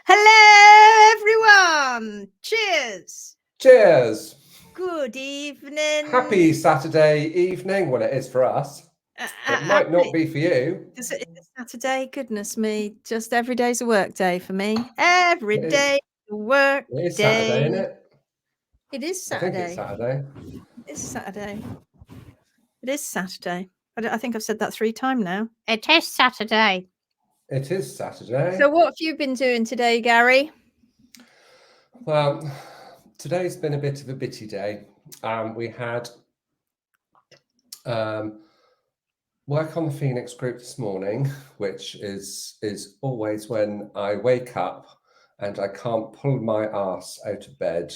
Hello, everyone. Cheers. Cheers. Good evening. Happy Saturday evening. Well, it is for us. It might not be for you. Is it Saturday? Goodness me. Just every day's a work day for me. Every day a work day. It is Saturday, isn't it? It is Saturday. I think it's Saturday. It is Saturday. It is Saturday. I think I've said that 3 times now. It is Saturday. It is Saturday. So what have you been doing today, Garry? Well, today's been a bit of a bitty day. We had work on the Phoenix group this morning, which is always when I wake up and I can't pull my arse out of bed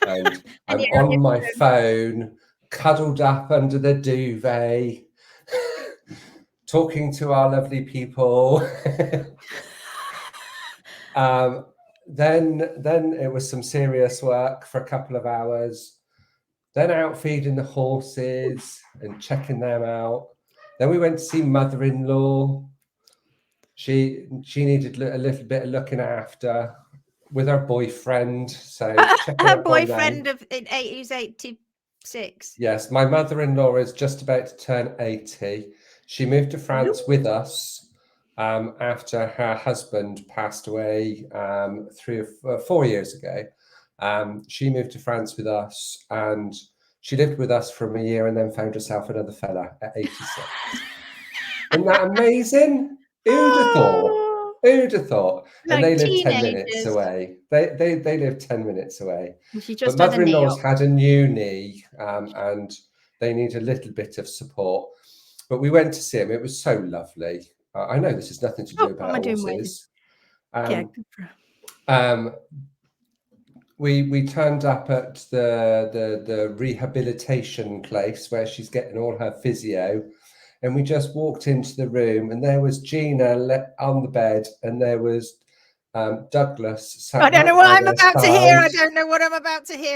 and I'm on my phone, cuddled up under the duvet, talking to our lovely people. Then it was some serious work for a couple of hours. Then out feeding the horses and checking them out. Then we went to see mother-in-law. She needed a little bit of looking after with her boyfriend. So her boyfriend who's 86. Yes, my mother-in-law is just about to turn 80. She moved to France with us after her husband passed away 3 or 4 years ago. She moved to France with us and she lived with us for a year and then found herself another fella at 86. Isn't that amazing? Who'd have thought? Who'd have thought? Like and they live teenagers. 10 minutes away. They live 10 minutes away. She just but mother-in-law's had a new knee and they need a little bit of support. But we went to see him. It was so lovely. I know this has nothing to do about horses. We turned up at the rehabilitation place where she's getting all her physio. And we just walked into the room and there was Gina on the bed and there was Douglas sat I don't know what I'm about to hear.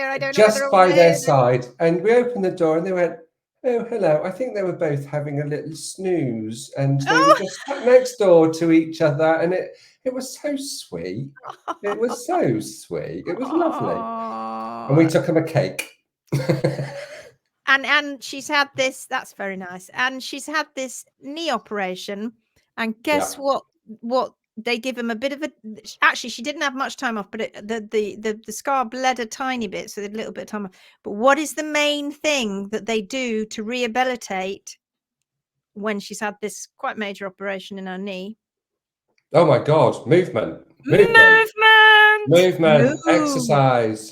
I don't know just by their side. And we opened the door and they went, "Oh, hello." I think they were both having a little snooze and they were just sat next door to each other. And it was so sweet. It was so sweet. It was lovely. And we took them a cake. And she's had this, that's very nice. And she's had this knee operation. And guess what they give him a bit of actually, she didn't have much time off, but the scar bled a tiny bit. So they had a little bit of time off. But what is the main thing that they do to rehabilitate when she's had this quite major operation in her knee? Oh my God, movement, exercise.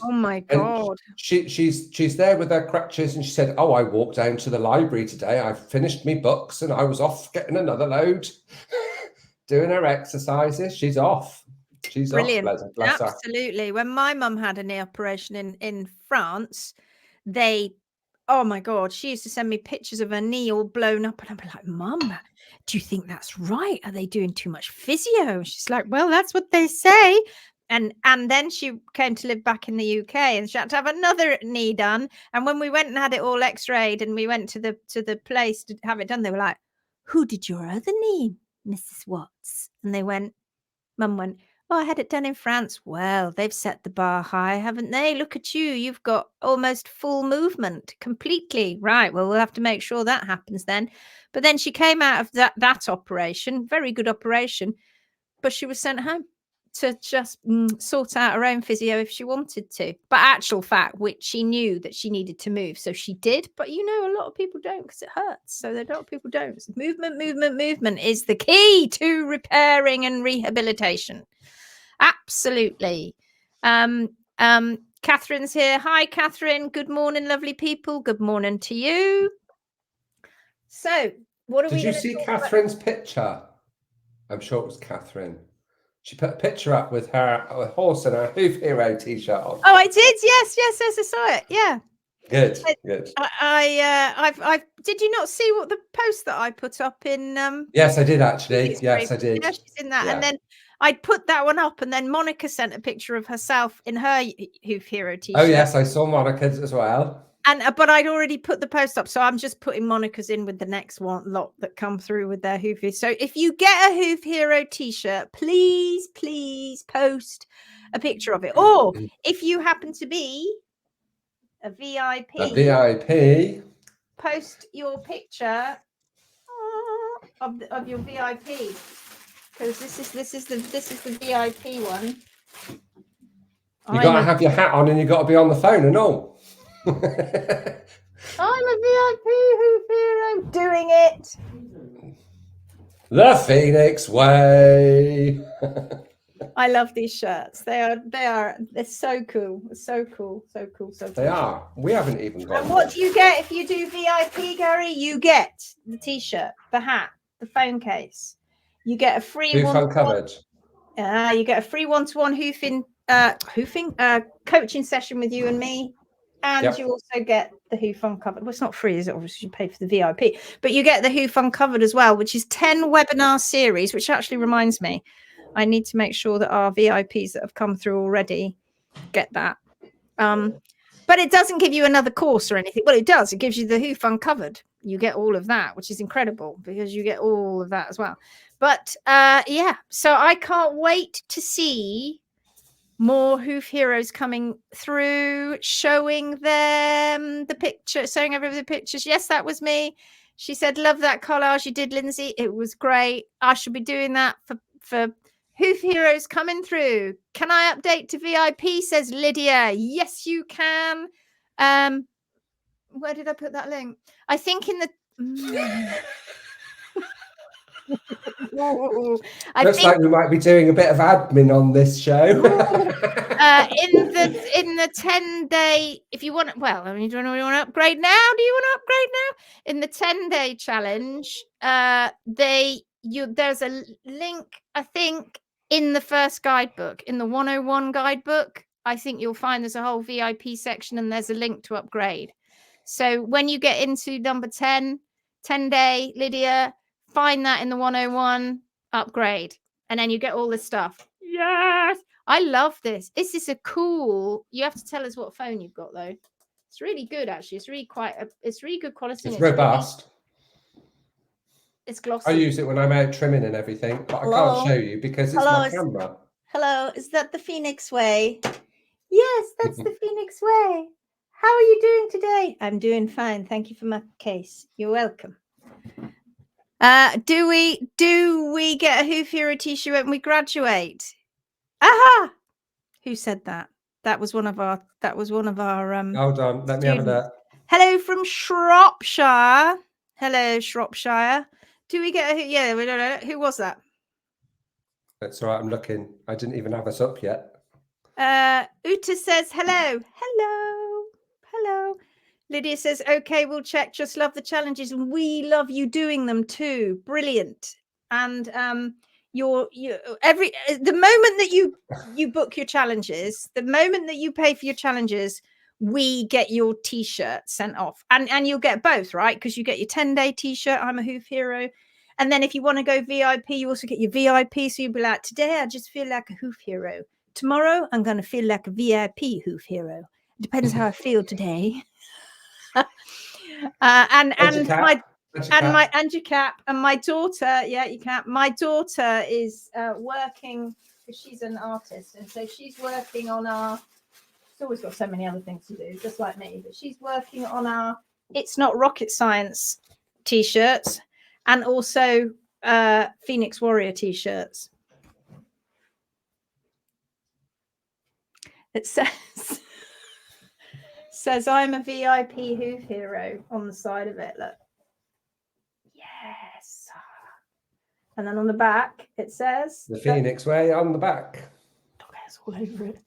Oh my God. And she's there with her crutches and she said, "Oh, I walked down to the library today. I finished me books and I was off getting another load." Doing her exercises. She's off. She's brilliant. Off. Bless absolutely her. When my mum had a knee operation in France, oh my God, she used to send me pictures of her knee all blown up and I'd be like, "Mum, do you think that's right? Are they doing too much physio?" She's like, "Well, that's what they say." And then she came to live back in the UK and she had to have another knee done. And when we went and had it all x-rayed and we went to the place to have it done, they were like, "Who did your other knee, Mrs. Watts?" And Mum went, "Oh, I had it done in France." "Well, they've set the bar high, haven't they? Look at you. You've got almost full movement completely." "Right. Well, we'll have to make sure that happens then." But then she came out of that operation, very good operation, but she was sent home to just sort out her own physio if she wanted to. But actual fact, which she knew that she needed to move. So she did. But a lot of people don't because it hurts. So a lot of people don't. So movement is the key to repairing and rehabilitation. Absolutely. Catherine's here. Hi, Catherine. Good morning, lovely people. Good morning to you. So what are we Did you see Catherine's picture? I'm sure it was Catherine. She put a picture up with her horse and her Hoof Hero T-shirt on. Oh, I did. Yes, I saw it. Yeah. Good. I did you not see what the post that I put up in? Yes, I did actually. Yes, I did. Yeah, she's in that, and then I put that one up, and then Monica sent a picture of herself in her Hoof Hero T-shirt. Oh yes, I saw Monica's as well. But I'd already put the post up, so I'm just putting Monica's in with the next lot that come through with their Hoofies. So if you get a Hoof Hero T-shirt, please post a picture of it. Or if you happen to be a VIP, post your picture of your VIP, because this is the VIP one. You got to have your hat on and you got to be on the phone and all. I'm a VIP Hoof Hero doing it. The Phoenix way. I love these shirts. They're so cool. So cool. They are. We haven't even got. And what do you get if you do VIP, Garry? You get the t-shirt, the hat, the phone case. You get a free Hoof Uncovered. You get a free one-to-one hoofing coaching session with you and me. And you also get the Hoof Uncovered. Well, it's not free, is it? Obviously, you pay for the VIP. But you get the Hoof Uncovered as well, which is 10 webinar series, which actually reminds me, I need to make sure that our VIPs that have come through already get that. But it doesn't give you another course or anything. Well, it does. It gives you the Hoof Uncovered. You get all of that, which is incredible because you get all of that as well. But yeah, so I can't wait to see more hoof heroes coming through, showing them the picture, showing everybody the pictures. Yes, that was me. She said, love that collage you did, Lindsay. It was great. I should be doing that for hoof heroes coming through. Can I update to VIP, says Lydia. Yes, you can. Where did I put that link? I think in the... Looks like we might be doing a bit of admin on this show. In the 10-day, if you want, well, I mean, do you want to upgrade now? Do you want to upgrade now? In the 10-day challenge, there's a link, I think, in the first guidebook, in the 101 guidebook. I think you'll find there's a whole VIP section and there's a link to upgrade. So when you get into number 10-day, Lydia, find that in the 101 upgrade, and then you get all this stuff. Yes, I love this. This is a cool. You have to tell us what phone you've got though. It's really good, actually. It's really it's really good quality. It's robust. It's glossy. I use it when I'm out trimming and everything, but I can't show you because it's my camera. Hello, is that the Phoenix way? Yes, that's the Phoenix way. How are you doing today? I'm doing fine. Thank you for my case. You're welcome. Do we get a Hoof Hero t-shirt when we graduate? Aha! Who said that? That was one of our Hold on, let me have a look. Hello from Shropshire. Hello, Shropshire. Do we get a yeah, we don't know. Who was that? That's all right, I'm looking. I didn't even have us up yet. Uta says hello. Hello. Lydia says, okay, we'll check. Just love the challenges. And we love you doing them too. Brilliant. And the moment that you book your challenges, the moment that you pay for your challenges, we get your t-shirt sent off. And you'll get both, right? Because you get your 10-day t-shirt, I'm a Hoof Hero. And then if you want to go VIP, you also get your VIP. So you'll be like, today I just feel like a Hoof Hero. Tomorrow I'm going to feel like a VIP Hoof Hero. It depends how I feel today. And your cap and my daughter, yeah, you can. My daughter is working because she's an artist, and so she's working on our. She's always got so many other things to do, just like me. But she's working on our "It's Not Rocket Science" t-shirts, and also Phoenix Warrior t-shirts. It says I'm a VIP Hoof Hero on the side of it. Look. Yes. And then on the back it says the Phoenix way on the back. Dog hairs all over it.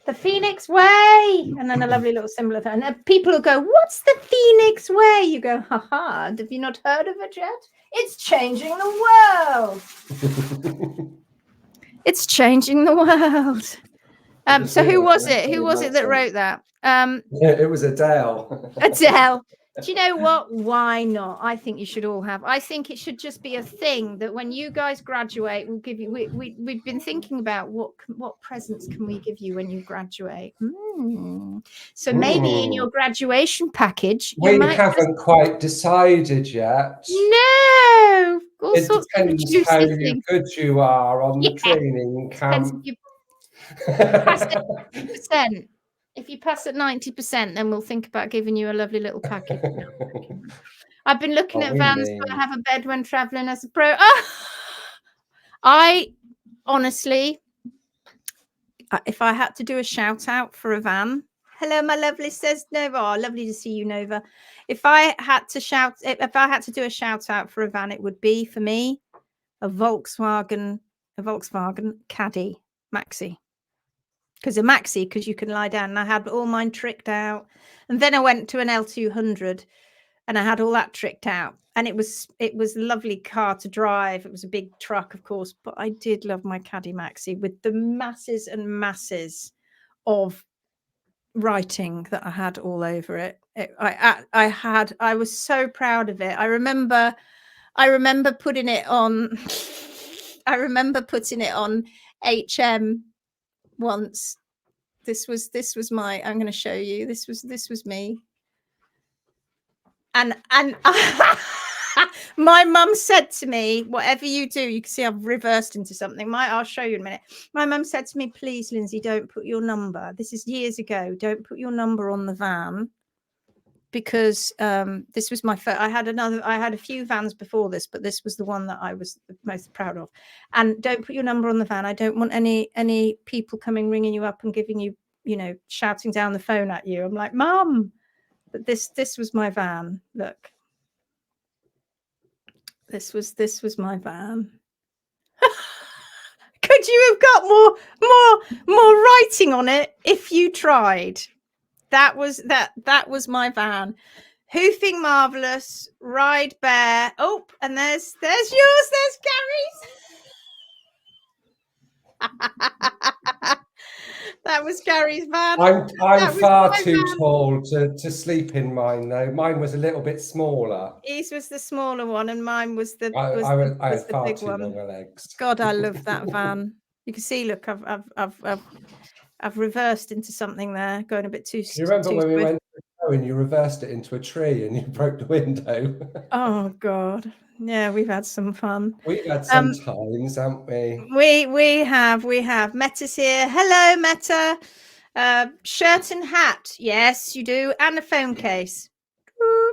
The Phoenix way. And then a lovely little symbol of that. And people will go, what's the Phoenix way? You go, haha, have you not heard of it yet? It's changing the world. It's changing the world. So who was it? Who was it that wrote that? It was Adele. Adele. Do you know what? Why not? I think you should all have. I think it should just be a thing that when you guys graduate, we'll give you. We've been thinking about what presents can we give you when you graduate. So maybe in your graduation package, we haven't quite decided yet. No, it depends how good you are on the training camp. Pass at 90%. If you pass at 90%, then we'll think about giving you a lovely little package. I've been looking at vans, but I have a bed when traveling as a pro. Oh! I honestly, if I had to do a shout out for a van, hello, my lovely, says Nova. Oh, lovely to see you, Nova. If I had to do a shout out for a van, it would be for me a Volkswagen Caddy Maxi. Because you can lie down, and I had all mine tricked out, and then I went to an L200, and I had all that tricked out, and it was a lovely car to drive. It was a big truck, of course, but I did love my Caddy Maxi with the masses and masses of writing that I had all over it. I was so proud of it. I remember putting it on. I remember putting it on HM once. This was my, I'm going to show you. This was me. And my mum said to me, whatever you do, you can see I've reversed into something. I'll show you in a minute. My mum said to me, please, Lindsay, don't put your number. This is years ago. Don't put your number on the van, because this was my first. I had a few vans before this, but this was the one that I was the most proud of. And don't put your number on the van. I don't want any people coming ringing you up and giving you, shouting down the phone at you. I'm like, Mum, but this was my van. Look, this was my van. Could you have got more writing on it if you tried? That was my van. Hoofing marvelous, ride bear. Oh, and there's yours. There's Garry's. That was Garry's van. I'm far too tall to sleep in mine, though. Mine was a little bit smaller. His was the smaller one, and mine was the I had far big too one. longer legs. God, I love that van. You can see, look, I've reversed into something there, going a bit too. You remember when we went to the show and you reversed it into a tree and you broke the window? Oh God, yeah, we've had some fun. We've had some times, haven't we? We have. Meta's here. Hello, Meta. Shirt and hat. Yes, you do, and a phone case. Boop,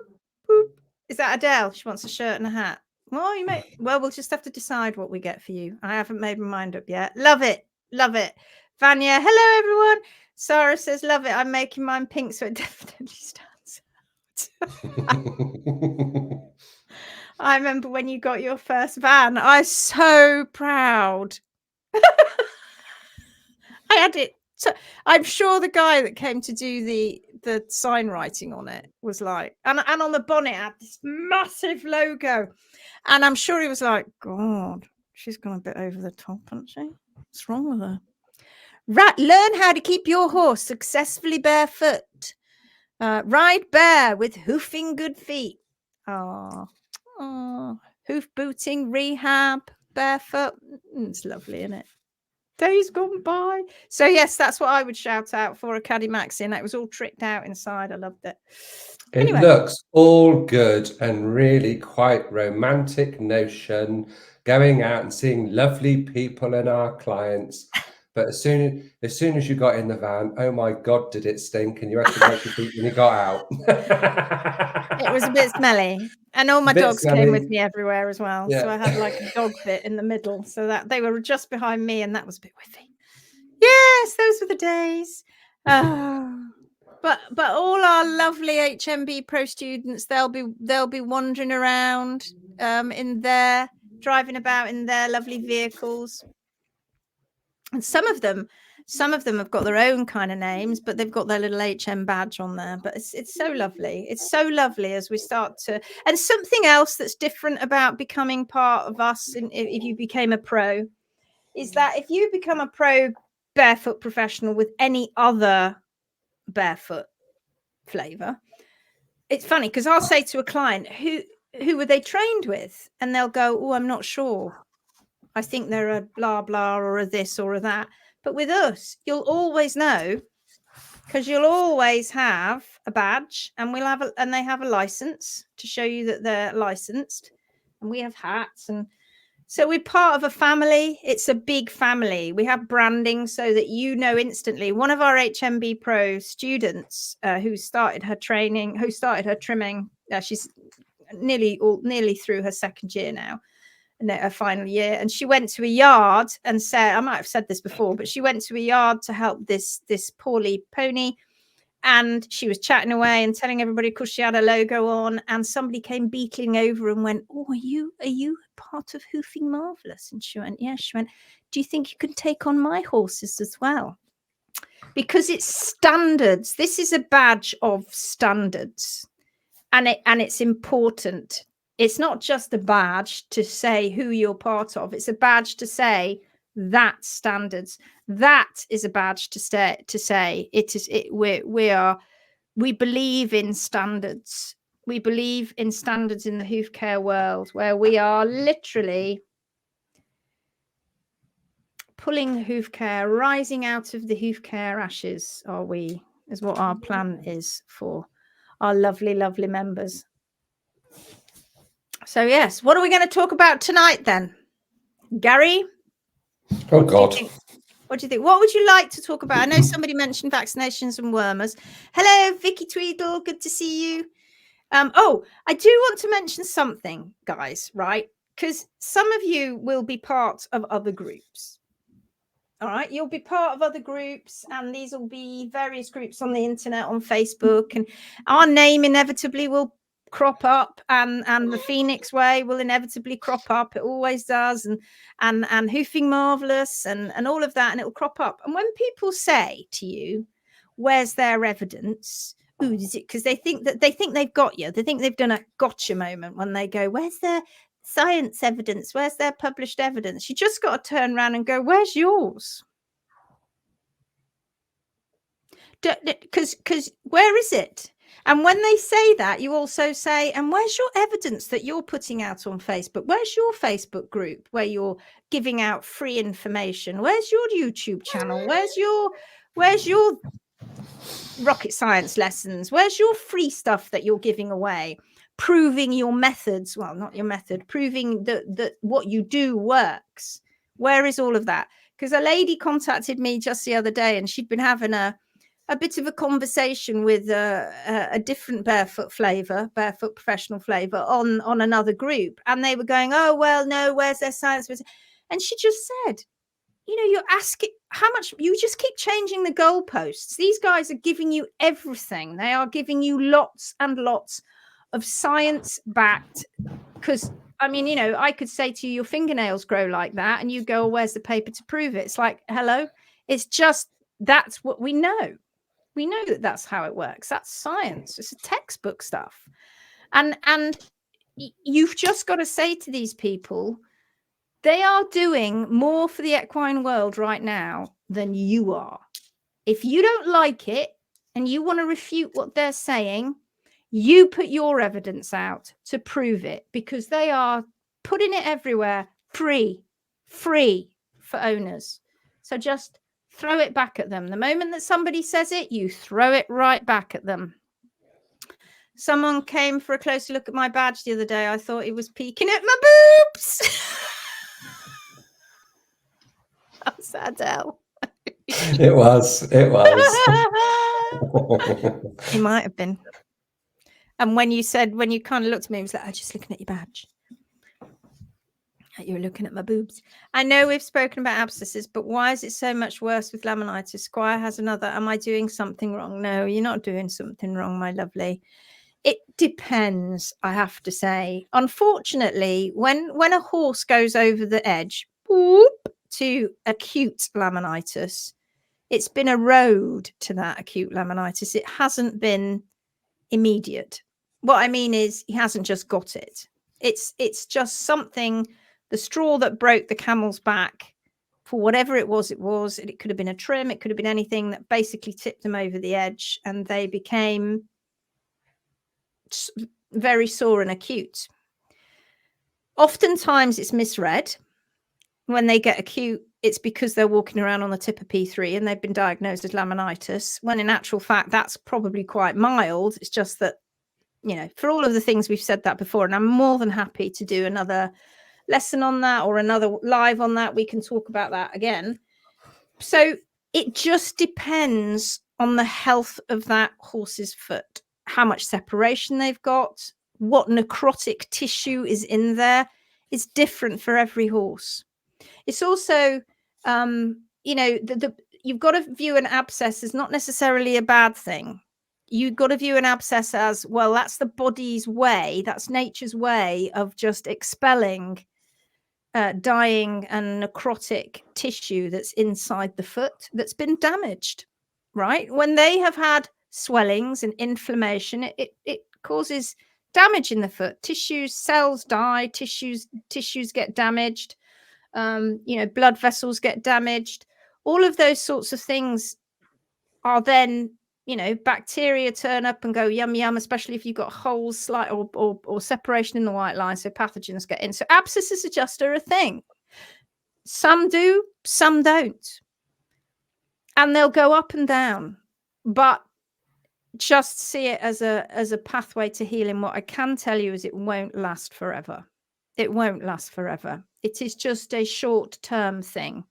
boop. Is that Adele? She wants a shirt and a hat. Well, we'll just have to decide what we get for you. I haven't made my mind up yet. Love it. Vanya, hello everyone. Sarah says, love it. I'm making mine pink, so it definitely stands out. I remember when you got your first van. I was so proud. I had it. So I'm sure the guy that came to do the sign writing on it was like, and on the bonnet had this massive logo. And I'm sure he was like, God, she's gone a bit over the top, hasn't she? What's wrong with her? Learn how to keep your horse successfully barefoot. Ride bare with hoofing good feet. Oh, hoof booting, rehab, barefoot. It's lovely, isn't it? Days gone by. So yes, that's what I would shout out for a Caddy Maxi, and it was all tricked out inside. I loved it. It looks all good and really quite romantic notion, going out and seeing lovely people and our clients. But as soon as you got in the van, oh my God, did it stink? And you had to wipe your feet when you got out. It was a bit smelly. And all my dogs came with me everywhere as well. Yeah. So I had like a dog bit in the middle, so that they were just behind me, and that was a bit whiffy. Yes, those were the days. But all our lovely HMB Pro students, they'll be wandering around driving about in their lovely vehicles. And some of them have got their own kind of names, but they've got their little HM badge on there. But it's so lovely. It's so lovely as we start to. And something else that's different about becoming part of us, if you became a pro, is that if you become a pro barefoot professional with any other barefoot flavor, it's funny because I'll say to a client, who were they trained with? And they'll go, oh, I'm not sure. I think they're a blah, blah, or a this or a that. But with us, you'll always know, because you'll always have a badge, and they have a license to show you that they're licensed. And we have hats. And So we're part of a family. It's a big family. We have branding so that you know instantly. One of our HMB Pro students who started her training, who started her trimming, she's nearly through her second year now, her final year, and she went to a yard and said, I might have said this before, but she went to a yard to help this poorly pony. And she was chatting away and telling everybody, because she had a logo on, and somebody came beetling over and went, oh, are you part of Hoofing Marvelous? And she went, yeah. She went, do you think you can take on my horses as well? Because it's standards. This is a badge of standards, and it's important. It's not just a badge to say who you're part of. It's a badge to say that standards. That is a badge to say it is. We believe in standards. We believe in standards in the hoof care world, where we are literally pulling hoof care, rising out of the hoof care ashes. Is what our plan is for our lovely, lovely members. So yes, what are we going to talk about tonight then, Garry? Oh God. What do you think? What would you like to talk about? I know somebody mentioned vaccinations and wormers. Hello, Vicky Tweedle. Good to see you. Oh, I do want to mention something, guys, right? Because some of you will be part of other groups. All right, you'll be part of other groups, and these will be various groups on the internet, on Facebook, and our name inevitably will crop up, and the Phoenix Way will inevitably crop up. It always does, and Hoofing Marvelous and all of that, and it will crop up. And when people say to you, where's their evidence? Ooh, is it because they think they've got you? They think they've done a gotcha moment when they go, where's their science evidence? Where's their published evidence? You just got to turn around and go, where's yours? Because where is it? And when they say that, you also say, and where's your evidence that you're putting out on Facebook? Where's your Facebook group where you're giving out free information? Where's your YouTube channel? Where's your rocket science lessons? Where's your free stuff that you're giving away, proving your methods? Well, not your method, proving that what you do works. Where is all of that? Because a lady contacted me just the other day, and she'd been having a bit of a conversation with a different barefoot professional flavor on another group, and they were going, oh well, no, where's their science? And she just said, you know, you're asking how much, you just keep changing the goalposts. These guys are giving you everything. They are giving you lots and lots of science backed, because I mean, you know, I could say to you, your fingernails grow like that, and you go, oh, where's the paper to prove it? It's like, hello, it's just, that's what we know. We know that that's how it works. That's science. It's a textbook stuff. And you've just got to say to these people, they are doing more for the equine world right now than you are. If you don't like it and you want to refute what they're saying, you put your evidence out to prove it, because they are putting it everywhere, free for owners. So just throw it back at them. The moment that somebody says it, you throw it right back at them. Someone came for a closer look at my badge the other day. I thought he was peeking at my boobs. That's Adele. It was. He might have been. And when you kind of looked at me, it was like, I'm just looking at your badge. You're looking at my boobs. I know we've spoken about abscesses, but why is it so much worse with laminitis? Squire has another. Am I doing something wrong? No, you're not doing something wrong, my lovely. It depends, I have to say. Unfortunately, when a horse goes over the edge to acute laminitis, it's been a road to that acute laminitis. It hasn't been immediate. What I mean is, he hasn't just got it. It's just something, the straw that broke the camel's back, for whatever it was. It could have been a trim, it could have been anything that basically tipped them over the edge, and they became very sore and acute. Oftentimes it's misread. When they get acute, it's because they're walking around on the tip of P3 and they've been diagnosed as laminitis, when in actual fact that's probably quite mild. It's just that, you know, for all of the things we've said that before, and I'm more than happy to do another lesson on that or another live on that. We can talk about that again. So it just depends on the health of that horse's foot, how much separation they've got, what necrotic tissue is in there. It's different for every horse. It's also, you know, you've got to view an abscess as not necessarily a bad thing. You've got to view an abscess as, well, that's the body's way, that's nature's way of just expelling dying and necrotic tissue that's inside the foot that's been damaged, right? When they have had swellings and inflammation, it causes damage in the foot. Tissues, cells die, tissues get damaged, you know, blood vessels get damaged. All of those sorts of things are then, you know, bacteria turn up and go yum yum, especially if you've got holes, slight or separation in the white line, so pathogens get in. So abscesses are just a thing. Some do, some don't, and they'll go up and down. But just see it as a pathway to healing. What I can tell you is it won't last forever. It won't last forever. It is just a short-term thing.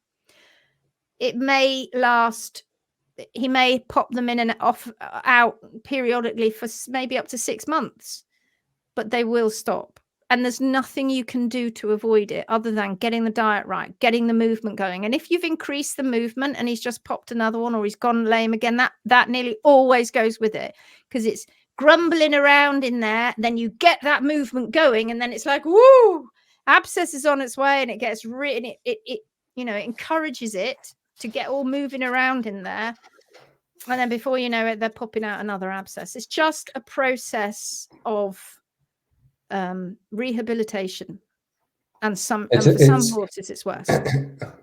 It may last. He may pop them in and out periodically for maybe up to 6 months, but they will stop. And there's nothing you can do to avoid it other than getting the diet right, getting the movement going. And if you've increased the movement and he's just popped another one or he's gone lame again, that nearly always goes with it, because it's grumbling around in there. Then you get that movement going and then it's like, woo, abscess is on its way, and it gets really, it you know, it encourages it to get all moving around in there. And then before you know it, they're popping out another abscess. It's just a process of rehabilitation. And for some horses, it's worse.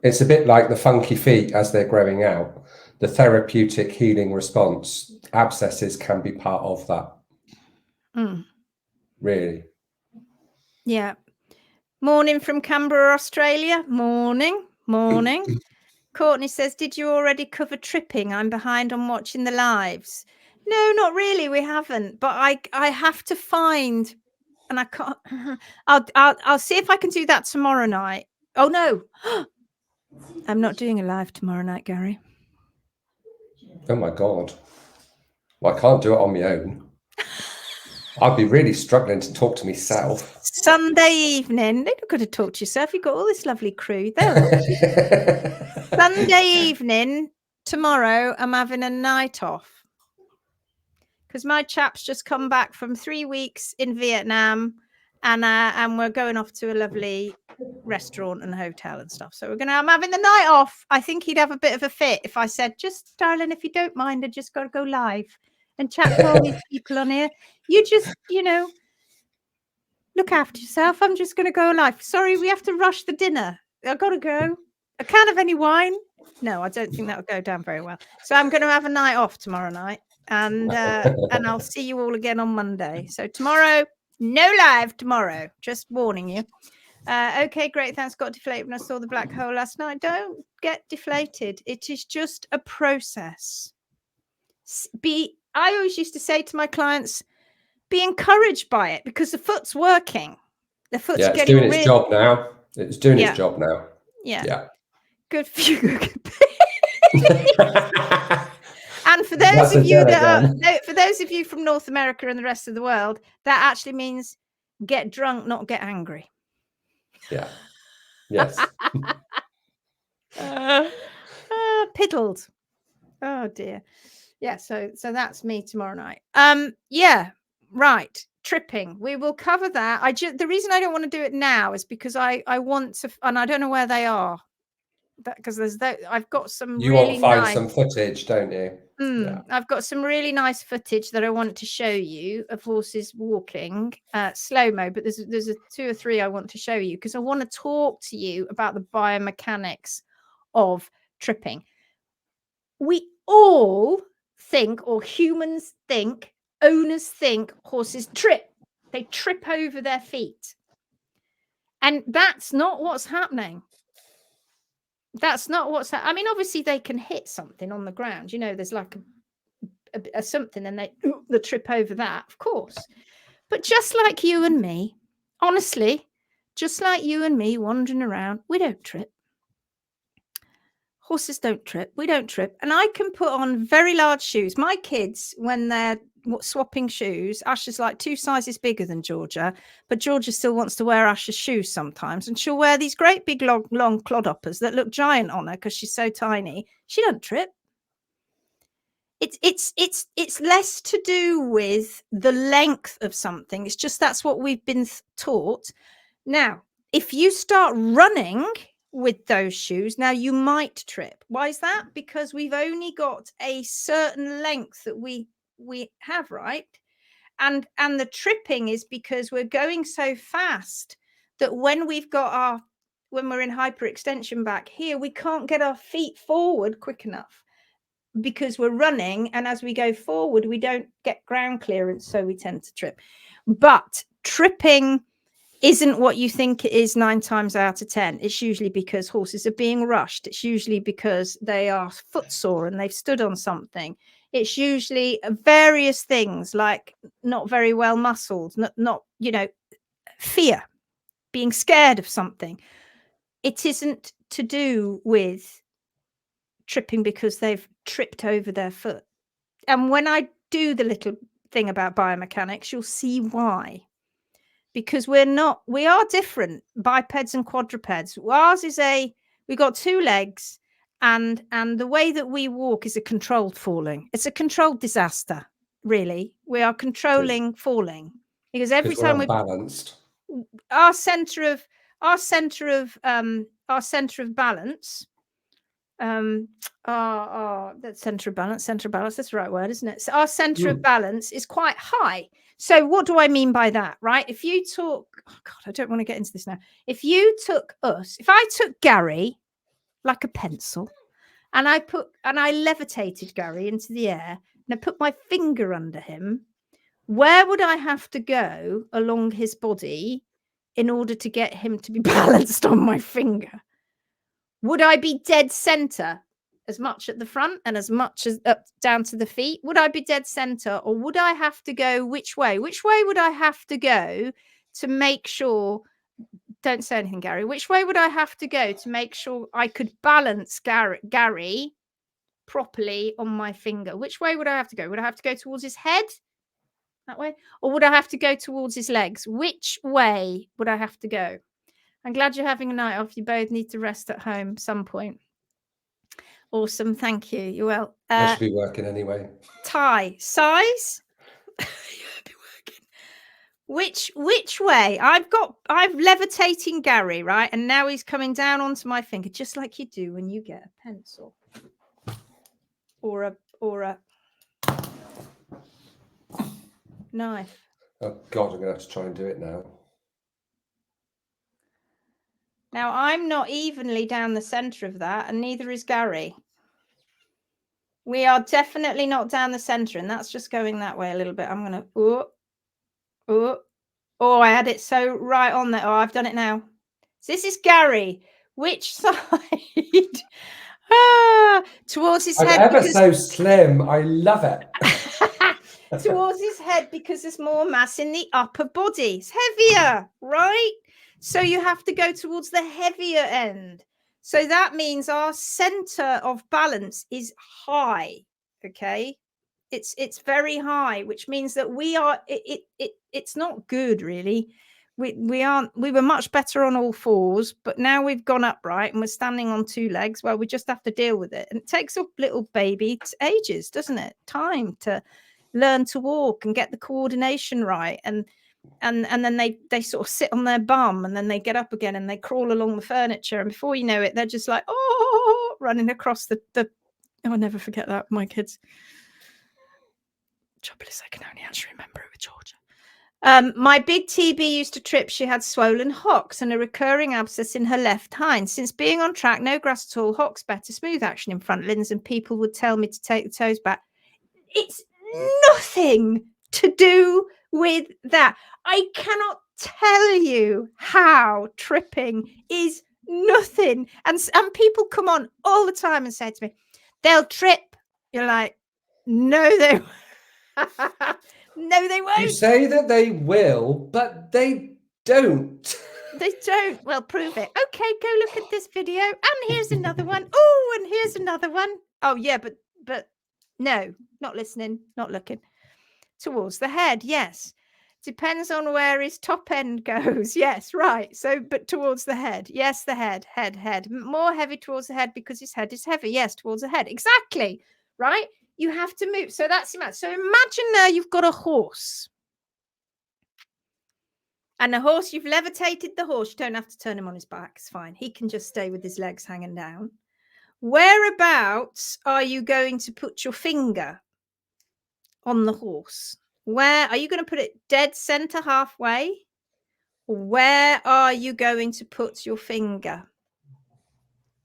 It's a bit like the funky feet as they're growing out. The therapeutic healing response, abscesses can be part of that. Really. Yeah. Morning from Canberra, Australia. Morning. Courtney says, did you already cover tripping? I'm behind on watching the lives. No, not really. We haven't. But I have to find, and I can't. I'll see if I can do that tomorrow night. Oh no, I'm not doing a live tomorrow night, Garry. Oh my God. Well, I can't do it on my own. I'd be really struggling to talk to myself. Sunday evening. They're not going to talk to yourself. You've got all this lovely crew. Sunday evening, tomorrow, I'm having a night off. Because my chap's just come back from 3 weeks in Vietnam. And we're going off to a lovely restaurant and hotel and stuff. So I'm having the night off. I think he'd have a bit of a fit if I said, just, darling, if you don't mind, I just got to go live and chat to all these people on here. You just, you know, look after yourself. I'm just going to go live. Sorry, we have to rush the dinner. I've got to go. I can't have any wine. No, I don't think that would go down very well. So I'm going to have a night off tomorrow night. And I'll see you all again on Monday. So tomorrow, no live tomorrow. Just warning you. Okay, great. Thanks. Got deflated when I saw the black hole last night. Don't get deflated. It is just a process. I always used to say to my clients, be encouraged by it, because the foot's working. The foot's it's doing its job now. It's doing its job now. Yeah. Good for you. And for those of you for those of you from North America and the rest of the world, that actually means get drunk, not get angry. Yeah. Yes. Piddled. Oh dear. Yeah. So that's me tomorrow night. Yeah. Right. Tripping. We will cover that. The reason I don't want to do it now is because I want to, and I don't know where they are. Because I've got some. You really want to find nice, some footage, don't you? Yeah. I've got some really nice footage that I want to show you of horses walking slow mo. But there's 2 or 3 I want to show you, because I want to talk to you about the biomechanics of tripping. We all think, or humans think, owners think, horses trip. They trip over their feet, and that's not what's happening. That's not what's happening. I mean, obviously they can hit something on the ground. You know, there's like a something, and they trip over that, of course. But just like you and me, honestly, just like you and me wandering around. We don't trip. Horses don't trip. We don't trip. And I can put on very large shoes. My kids, when they're swapping shoes, Asher's like 2 sizes bigger than Georgia, but Georgia still wants to wear Asher's shoes sometimes. And she'll wear these great big long clodhoppers that look giant on her because she's so tiny. She don't trip. It's less to do with the length of something. It's just that's what we've been taught. Now, if you start running with those shoes, now you might trip. Why is that? Because we've only got a certain length that we have, right? And the tripping is because we're going so fast that when we're in hyperextension back here, we can't get our feet forward quick enough because we're running, and as we go forward we don't get ground clearance, so we tend to trip. But tripping isn't what you think it is 9 times out of 10. It's usually because horses are being rushed. It's usually because they are footsore and they've stood on something. It's usually various things like not very well muscled, not fear, being scared of something. It isn't to do with tripping because they've tripped over their foot. And when I do the little thing about biomechanics, you'll see why. Because we are different, bipeds and quadrupeds. Ours is we've got 2 legs, and the way that we walk is a controlled falling. It's a controlled disaster, really. We are controlling falling because every time we're balanced, our center of balance. That's center of balance. That's the right word, isn't it? So our center of balance is quite high. So what do I mean by that, right? If you talk, oh God, I don't want to get into this now. If I took Garry like a pencil and I levitated Garry into the air and I put my finger under him, where would I have to go along his body in order to get him to be balanced on my finger? Would I be dead center, as much at the front and as much as up down to the feet? Would I be dead center, or would I have to go which way? Which way would I have to go to make sure? Don't say anything, Garry. Which way would I have to go to make sure I could balance Garry properly on my finger? Which way would I have to go? Would I have to go towards his head? That way? Or would I have to go towards his legs? Which way would I have to go? I'm glad you're having a night off. You both need to rest at home some point. Awesome. Thank you. You're well. I should be working anyway. Tie size. Be working. Which way? I'm levitating Garry, right? And now he's coming down onto my finger, just like you do when you get a pencil or a knife. Oh God, I'm gonna have to try and do it now. Now, I'm not evenly down the center of that, and neither is Garry. We are definitely not down the center, and that's just going that way a little bit. I'm going to... Oh, I had it so right on there. Oh, I've done it now. So this is Garry. Which side? Towards his head. I'm ever so slim. I love it. Towards his head, because there's more mass in the upper body. It's heavier, right? So you have to go towards the heavier end. So that means our center of balance is high. Okay, it's very high, which means that it's not good, really. We were much better on all 4s, but now we've gone upright and we're standing on 2 legs. Well, we just have to deal with it, and it takes a little baby ages, doesn't it? Time to learn to walk and get the coordination right, and then they sort of sit on their bum, and then they get up again and they crawl along the furniture, and before you know it, they're just like running across the I'll never forget that, my kids. Trouble is, I can only actually remember it with Georgia. My big TB used to trip. She had swollen hocks and a recurring abscess in her left hind. Since being on track, no grass at all, hocks better, smooth action in front limbs, and people would tell me to take the toes back. It's nothing to do with that. I cannot tell you how tripping is nothing. And people come on all the time and say to me, they'll trip. You're like, no, they no, they won't. You say that they will, but they don't. They don't. Well, prove it. Okay, go look at this video. And here's another one. Oh, and here's another one. Oh, yeah, but no, not listening, not looking. Towards the head, yes. Depends on where his top end goes. Yes, right. So, but towards the head. Yes, the head. More heavy towards the head because his head is heavy. Yes, towards the head. Exactly. Right? You have to move. So that's imagine. So imagine there you've got a horse. And the horse, you've levitated the horse. You don't have to turn him on his back. It's fine. He can just stay with his legs hanging down. Whereabouts are you going to put your finger on the horse? Where are you going to put it? Dead center halfway? Where are you going to put your finger?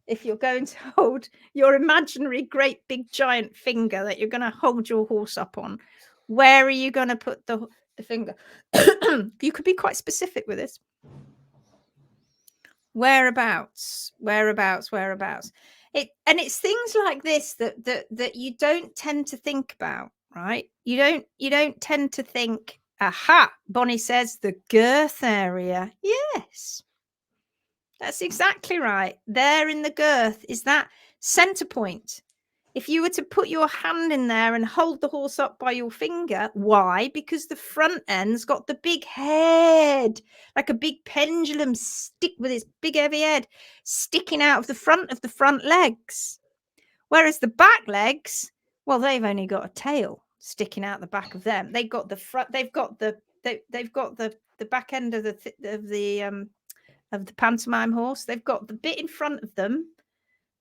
If you're going to hold your imaginary great big giant finger that you're going to hold your horse up on, where are you going to put the finger? You could be quite specific with this. Whereabouts? It's things like this that you don't tend to think about, right? You don't tend to think, aha, Bonnie says the girth area. Yes. That's exactly right. There in the girth is that center point. If you were to put your hand in there and hold the horse up by your finger, why? Because the front end's got the big head, like a big pendulum stick with its big heavy head sticking out of the front legs. Whereas the back legs, well, they've only got a tail sticking out the back of them. They've got the front. They've got the back end of the pantomime horse. They've got the bit in front of them,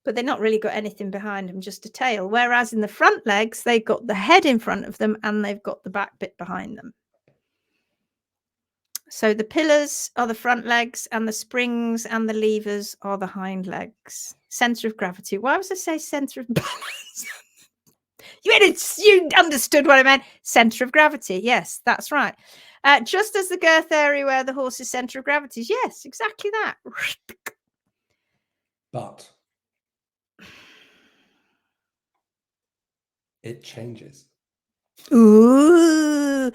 but they've not really got anything behind them, just a tail. Whereas in the front legs, they've got the head in front of them and they've got the back bit behind them. So the pillars are the front legs and the springs and the levers are the hind legs. Center of gravity. Why was I say center of balance? You understood what I meant. Center of gravity. Yes, that's right. Just as the girth area where the horse's center of gravity is. Yes, exactly that. But it changes. Ooh,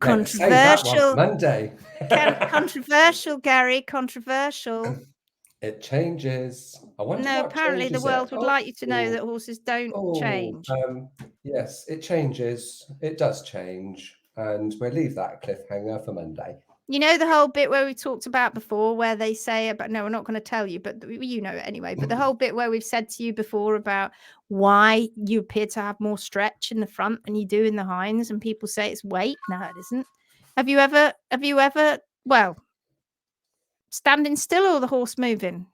controversial. Say that one Monday. Controversial, Garry. Controversial. It changes. I wonder. No, what apparently the world would like you to know that horses don't change. Yes, it changes. It does change, and we'll leave that cliffhanger for Monday. You know the whole bit where we talked about before, where they say about, no, we're not going to tell you, but you know it anyway. But the whole bit where we've said to you before about why you appear to have more stretch in the front than you do in the hinds, and people say it's weight. No, it isn't. Have you ever, well, standing still or the horse moving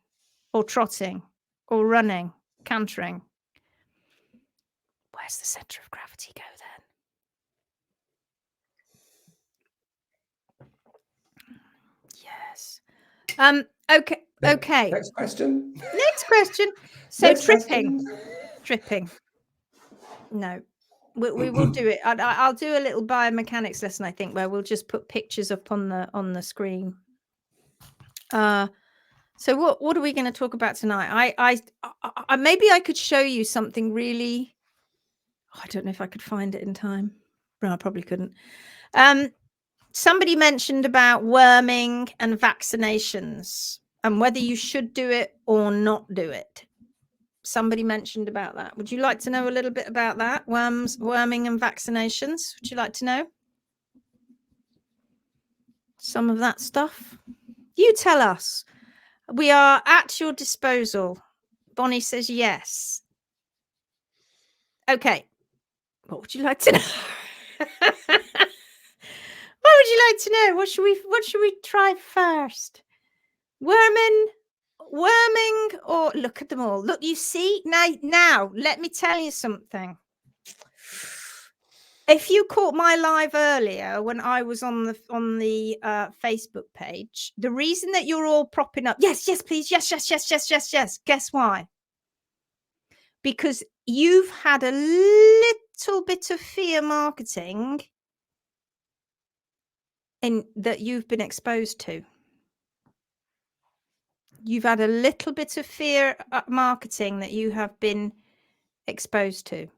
or trotting or running, cantering? Where's the center of gravity go then? Yes. Okay. Next question. So tripping. No, we will do it. I'll do a little biomechanics lesson, I think, where we'll just put pictures up on the screen. So what are we going to talk about tonight? I maybe I could show you something really. I don't know if I could find it in time. No, I probably couldn't. Somebody mentioned about worming and vaccinations and whether you should do it or not do it. Somebody mentioned about that. Would you like to know a little bit about that? Worming and vaccinations. Would you like to know some of that stuff? You tell us. We are at your disposal. Bonnie says yes. Okay. What would you like to know? What would you like to know? What should we try first? Worming, or look at them all. Look, you see now. Let me tell you something. If you caught my live earlier when I was on the Facebook page, the reason that you're all propping up, yes, please, yes. Guess why? Because you've had a little bit of fear marketing that you've been exposed to. You've had a little bit of fear marketing that you have been exposed to,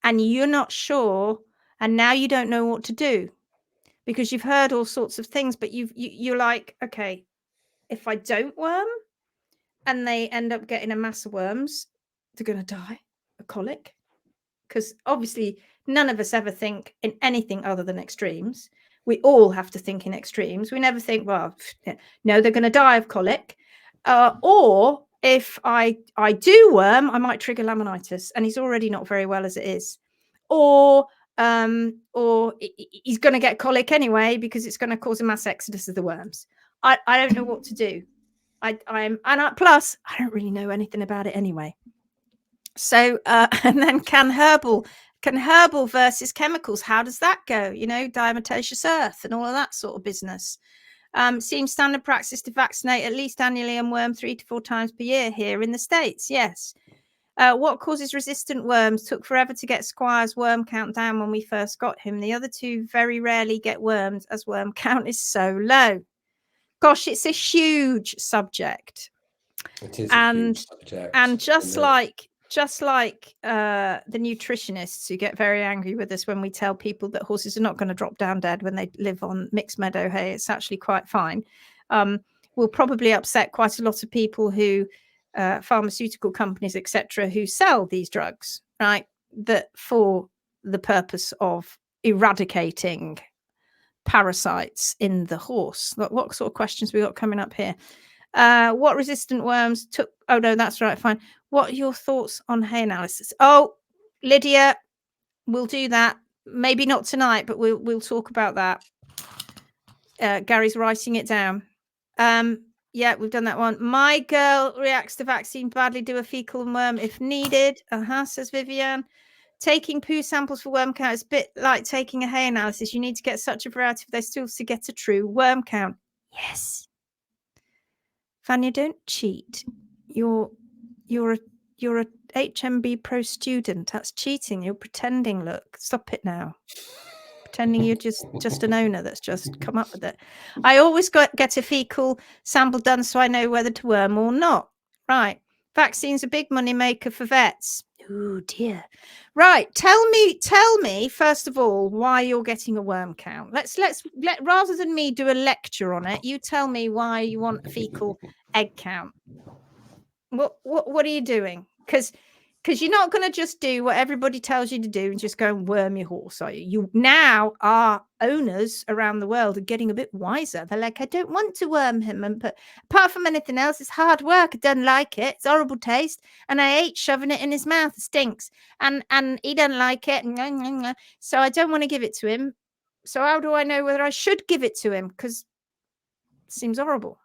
and you're not sure, and now you don't know what to do because you've heard all sorts of things, but you're like, okay, if I don't worm and they end up getting a mass of worms, they're going to die of colic. Because obviously none of us ever think in anything other than extremes. We all have to think in extremes. We never think, well, no, they're going to die of colic. Or if I do worm, I might trigger laminitis, and he's already not very well as it is. Or he's going to get colic anyway because it's going to cause a mass exodus of the worms. I don't know what to do. Plus I don't really know anything about it anyway. So and then can herbal versus chemicals, how does that go? You know, diatomaceous earth and all of that sort of business. Seems standard practice to vaccinate at least annually and worm 3 to 4 times per year here in the States. Yes. What causes resistant worms? Took forever to get Squire's worm count down when we first got him. The other two very rarely get worms as worm count is so low. Gosh, it's a huge subject. It is a huge subject. And just like the nutritionists who get very angry with us when we tell people that horses are not going to drop down dead when they live on mixed meadow hay, it's actually quite fine. Will probably upset quite a lot of people who pharmaceutical companies, etc., who sell these drugs, right? That for the purpose of eradicating parasites in the horse. What sort of questions we got coming up here? What resistant worms took? Oh no, that's right. Fine. What are your thoughts on hay analysis? Oh, Lydia, we'll do that. Maybe not tonight, but we'll talk about that. Gary's writing it down. Yeah, we've done that one. My girl reacts to vaccine badly. Do a fecal worm if needed. Says Vivian. Taking poo samples for worm count is a bit like taking a hay analysis. You need to get such a variety of those tools to get a true worm count. Yes. Vanya, don't cheat. You're a HMB pro student. That's cheating. You're pretending. Look, stop it now. Pretending you're just an owner that's just come up with it. I always get a fecal sample done so I know whether to worm or not. Right. Vaccines a big money maker for vets. Oh dear. Right. Tell me first of all why you're getting a worm count. Let's rather than me do a lecture on it, you tell me why you want a fecal egg count. What are you doing? Because you're not going to just do what everybody tells you to do and just go and worm your horse, are you? You now are owners around the world are getting a bit wiser. They're like, I don't want to worm him, but apart from anything else, it's hard work. I don't like it. It's horrible taste, and I hate shoving it in his mouth. It stinks, and he doesn't like it. So I don't want to give it to him. So how do I know whether I should give it to him? Because it seems horrible.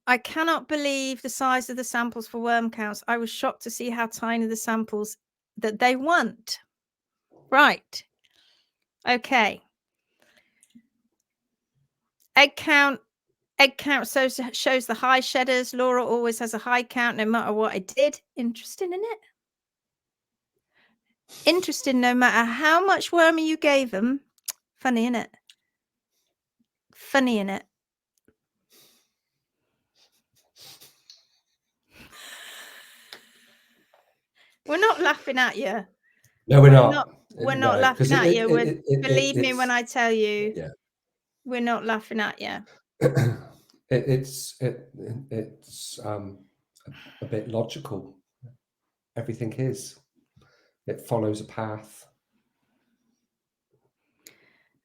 I cannot believe the size of the samples for worm counts. I was shocked to see how tiny the samples that they want. Right. Okay. Egg count shows the high shedders. Laura always has a high count no matter what I did. Interesting, isn't it? Interesting no matter how much wormy you gave them. Funny, isn't it? Funny, isn't it? We're not laughing at you. No, we're not. We're not laughing at you. Believe me when I tell you, we're not laughing at you. It's a bit logical. Everything is. It follows a path.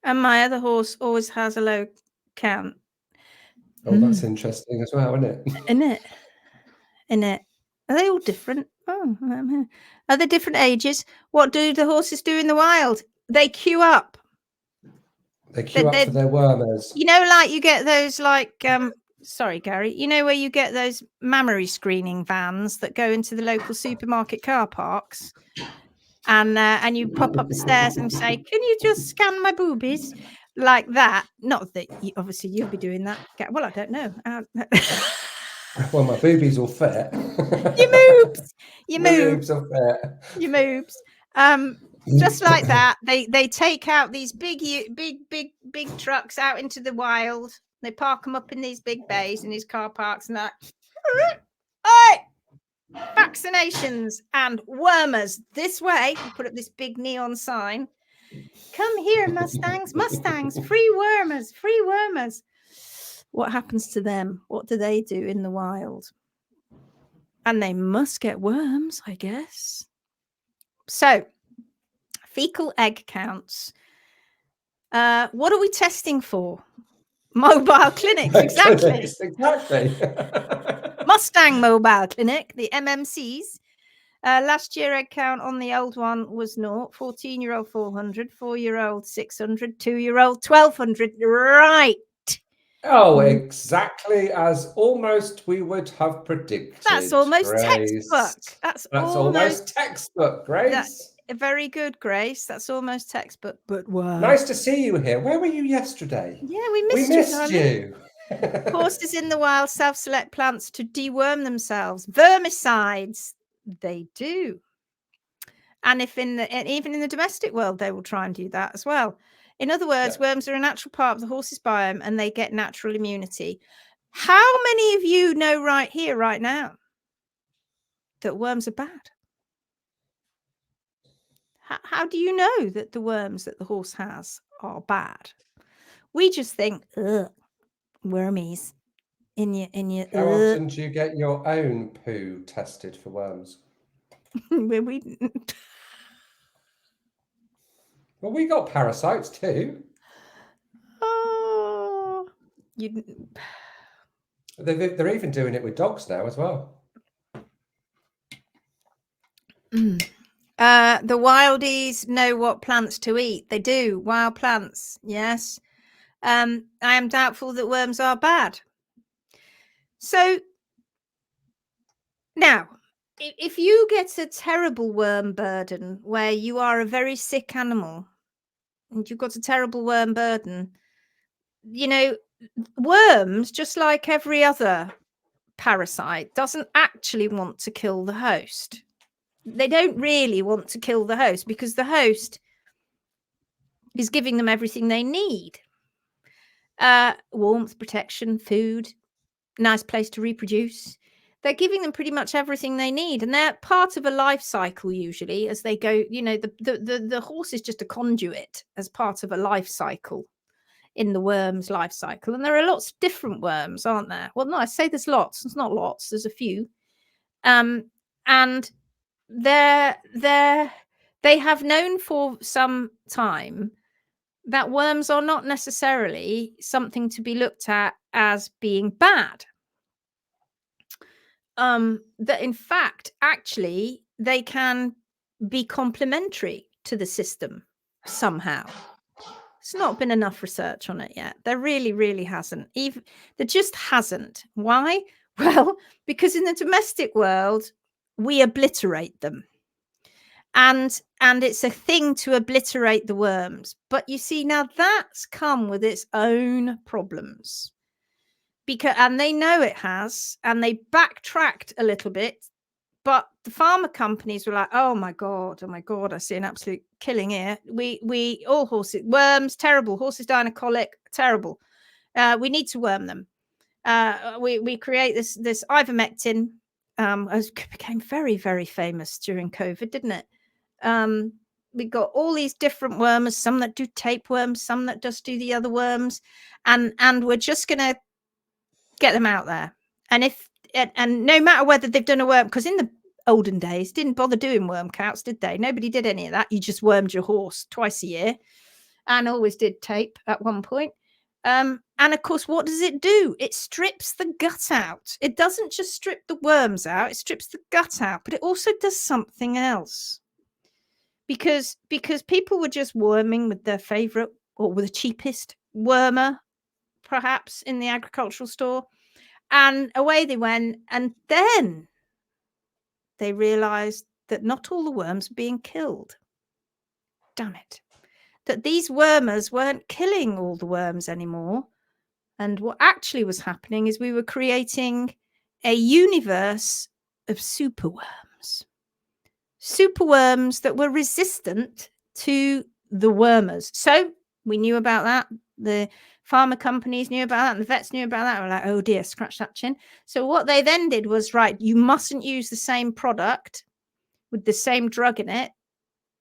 And my other horse always has a low count. Oh, that's interesting as well, isn't it? Isn't it? Are they all different? Oh, are they different ages? What do the horses do in the wild? They queue up. They queue up for their wormers. You know, like you get those sorry, Gary. You know where you get those mammary screening vans that go into the local supermarket car parks, and you pop up the stairs and say, "Can you just scan my boobies?" Like that. Not that obviously you'll be doing that. Well, I don't know. Well, my boobies will fit. Your moves. Your moves will fit. Your moves. Just like that, they take out these big trucks out into the wild. They park them up in these big bays in these car parks, and like, hey, vaccinations and wormers this way. You put up this big neon sign. Come here, Mustangs, Mustangs, free wormers, free wormers. What happens to them? What do they do in the wild? And they must get worms, I guess. So, fecal egg counts. What are we testing for? Mobile clinics, exactly. Clinics, exactly. Mustang Mobile Clinic, the MMCs. Last year egg count on the old one was 0, 14-year-old 400, 4-year-old 600, 2-year-old 1200. Right. Oh, exactly as almost we would have predicted. That's almost Grace. textbook. That's almost textbook, Grace. Very good, Grace. That's almost textbook. But wow. Nice to see you here. Where were you yesterday? Yeah, we missed you. Horses in the wild self-select plants to deworm themselves. Vermicides, they do. And even in the domestic world, they will try and do that as well. In other words, worms are a natural part of the horse's biome and they get natural immunity. How many of you know right here, right now, that worms are bad? How do you know that the worms that the horse has are bad? We just think, ugh, wormies in your. How often do you get your own poo tested for worms? Well, we got parasites too. Oh, They're even doing it with dogs now as well. The wildies know what plants to eat. They do. Wild plants, yes. I am doubtful that worms are bad. So now, if you get a terrible worm burden where you are a very sick animal and you've got a terrible worm burden, you know, worms, just like every other parasite, doesn't actually want to kill the host. They don't really want to kill the host because the host is giving them everything they need. Warmth, protection, food, nice place to reproduce. They're giving them pretty much everything they need. And they're part of a life cycle usually as they go, you know, the horse is just a conduit as part of a life cycle in the worm's life cycle. And there are lots of different worms, aren't there? Well, no, I say there's lots. There's not lots. There's a few. And they have known for some time that worms are not necessarily something to be looked at as being bad. That in fact, actually, they can be complementary to the system somehow. There's not been enough research on it yet. There really, really hasn't. There just hasn't. Why? Well, because in the domestic world, we obliterate them. And it's a thing to obliterate the worms. But you see, now that's come with its own problems. And they know it has, and they backtracked a little bit. But the pharma companies were like, oh my God, I see an absolute killing here. We all horses, worms, terrible. Horses dying of colic, terrible. We need to worm them. We create this ivermectin. It became very, very famous during COVID, didn't it? We got all these different wormers, some that do tapeworms, some that just do the other worms, and we're just going to get them out there. And no matter whether they've done a worm, because in the olden days didn't bother doing worm counts, did they? Nobody did any of that. You just wormed your horse twice a year, and always did tape at one point. And of course, what does it do? It strips the gut out. It doesn't just strip the worms out, it strips the gut out, but it also does something else. Because people were just worming with their favorite or with the cheapest wormer, perhaps in the agricultural store, and away they went. And then they realized that not all the worms were being killed. Damn it. That these wormers weren't killing all the worms anymore. And what actually was happening is we were creating a universe of superworms. Superworms that were resistant to the wormers. So we knew about that. The pharma companies knew about that, and the vets knew about that. We're like, oh dear, scratch that chin. So what they then did was, right, you mustn't use the same product with the same drug in it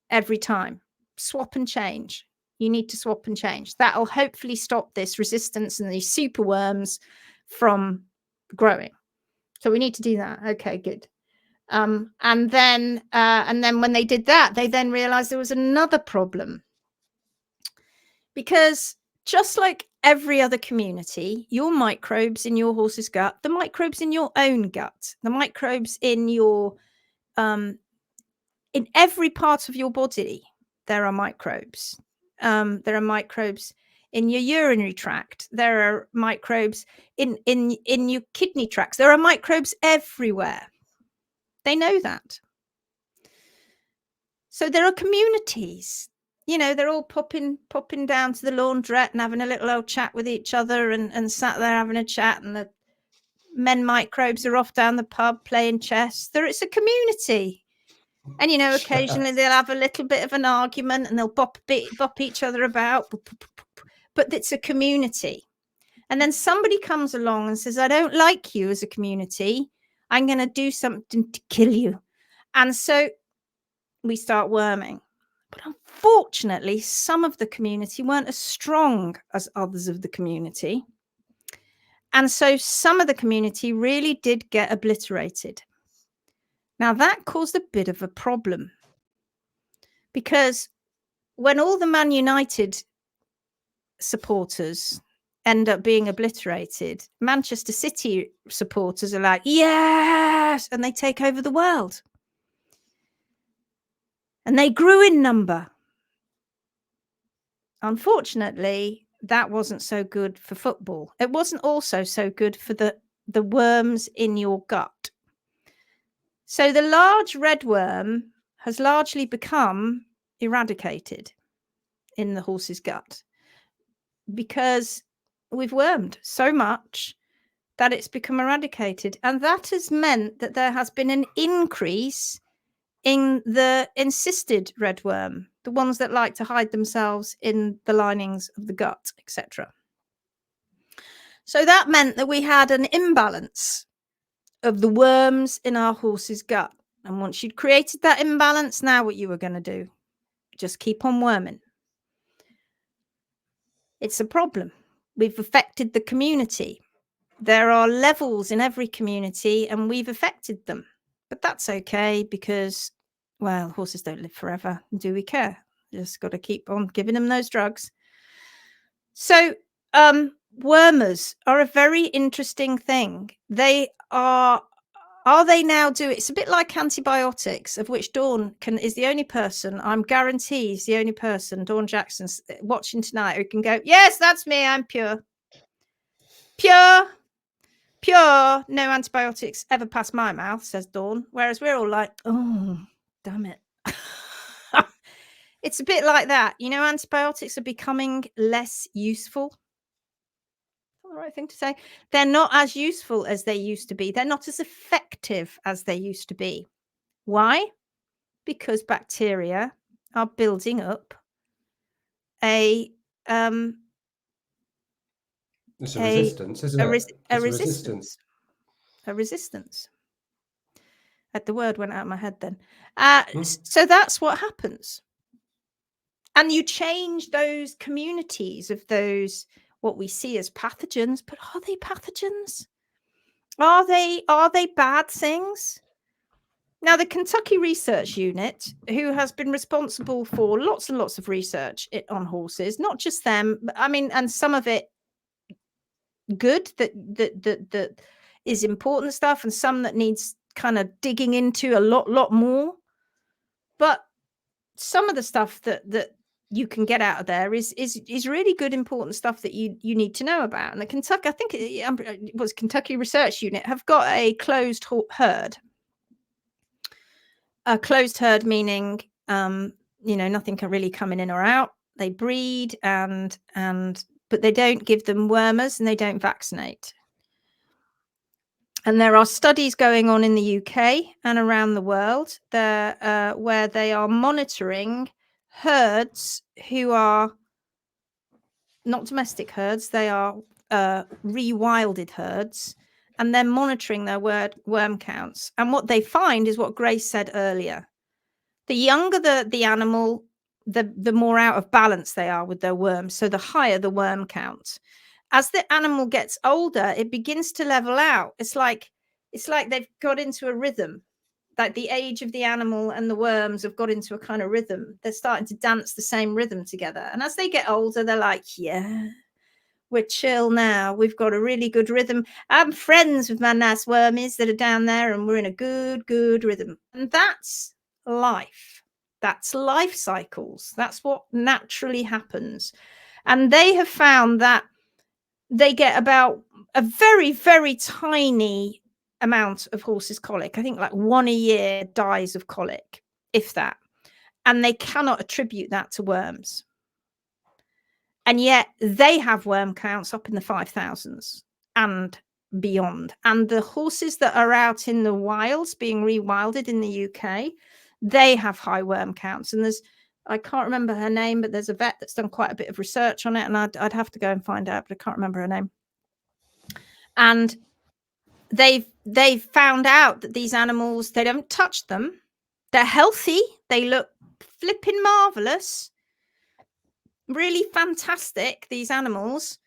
every time. swap and change. You need to swap and change. That'll hopefully stop this resistance and these super worms from growing. So we need to do that. Okay, good. And then when they did that, they then realized there was another problem. Because just like every other community, your microbes in your horse's gut, the microbes in your own gut, the microbes in your in every part of your body, there are microbes. There are microbes in your urinary tract. There are microbes in your kidney tracts. There are microbes everywhere. They know that. So there are communities. You know, they're all popping down to the laundrette and having a little old chat with each other and sat there having a chat, and the men microbes are off down the pub playing chess. It's a community. And, you know, occasionally they'll have a little bit of an argument and they'll bop each other about. But it's a community. And then somebody comes along and says, I don't like you as a community. I'm going to do something to kill you. And so we start worming. But unfortunately, some of the community weren't as strong as others of the community. And so some of the community really did get obliterated. Now, that caused a bit of a problem. Because when all the Man United supporters end up being obliterated, Manchester City supporters are like, yes! And they take over the world. And they grew in number. Unfortunately, that wasn't so good for football. It wasn't also so good for the worms in your gut. So the large red worm has largely become eradicated in the horse's gut because we've wormed so much that it's become eradicated. And that has meant that there has been an increase in the encysted red worm, the ones that like to hide themselves in the linings of the gut, etc. So that meant that we had an imbalance of the worms in our horse's gut. And once you'd created that imbalance, now what you were going to do, just keep on worming. It's a problem. We've affected the community. There are levels in every community and we've affected them. But that's okay because, well, horses don't live forever. Do we care? Just got to keep on giving them those drugs. So wormers are a very interesting thing. They are they now it's a bit like antibiotics, of which Dawn is the only person, I'm guaranteed is the only person, Dawn Jackson's watching tonight, who can go, yes, that's me, I'm pure, no antibiotics ever past my mouth, says Dawn. Whereas we're all like, oh, damn it. It's a bit like that. You know, antibiotics are becoming less useful. The right thing to say. They're not as useful as they used to be. They're not as effective as they used to be. Why? Because bacteria are building up it's a resistance, isn't it? A resistance. The word went out of my head then. So that's what happens. And you change those communities of those, what we see as pathogens, but are they pathogens? Are they bad things? Now, the Kentucky Research Unit, who has been responsible for lots and lots of research on horses, not just them, but, I mean, and some of it good that is important stuff, and some that needs kind of digging into a lot more. But some of the stuff that you can get out of there is really good, important stuff that you need to know about. And the Kentucky, I think it was Kentucky Research Unit, have got a closed herd. A closed herd meaning, you know, nothing can really come in or out. They breed but they don't give them wormers and they don't vaccinate. And there are studies going on in the UK and around the world there, where they are monitoring herds who are not domestic herds, they are rewilded herds, and they're monitoring their worm counts. And what they find is what Grace said earlier. The younger the animal, the more out of balance they are with their worms. So the higher the worm count. As the animal gets older, it begins to level out. It's like they've got into a rhythm. Like the age of the animal and the worms have got into a kind of rhythm. They're starting to dance the same rhythm together. And as they get older, they're like, yeah, we're chill now. We've got a really good rhythm. I'm friends with my nice wormies that are down there, and we're in a good rhythm. And that's life. That's life cycles. That's what naturally happens. And they have found that they get about a very, very tiny amount of horses colic. I think like 1 a year dies of colic, if that. And they cannot attribute that to worms. And yet they have worm counts up in the 5,000s and beyond. And the horses that are out in the wilds being rewilded in the UK, they have high worm counts. And I can't remember her name, but there's a vet that's done quite a bit of research on it. And I'd have to go and find out, but I can't remember her name. And they've found out that these animals, they don't touch them. They're healthy. They look flipping marvelous. Really fantastic, these animals.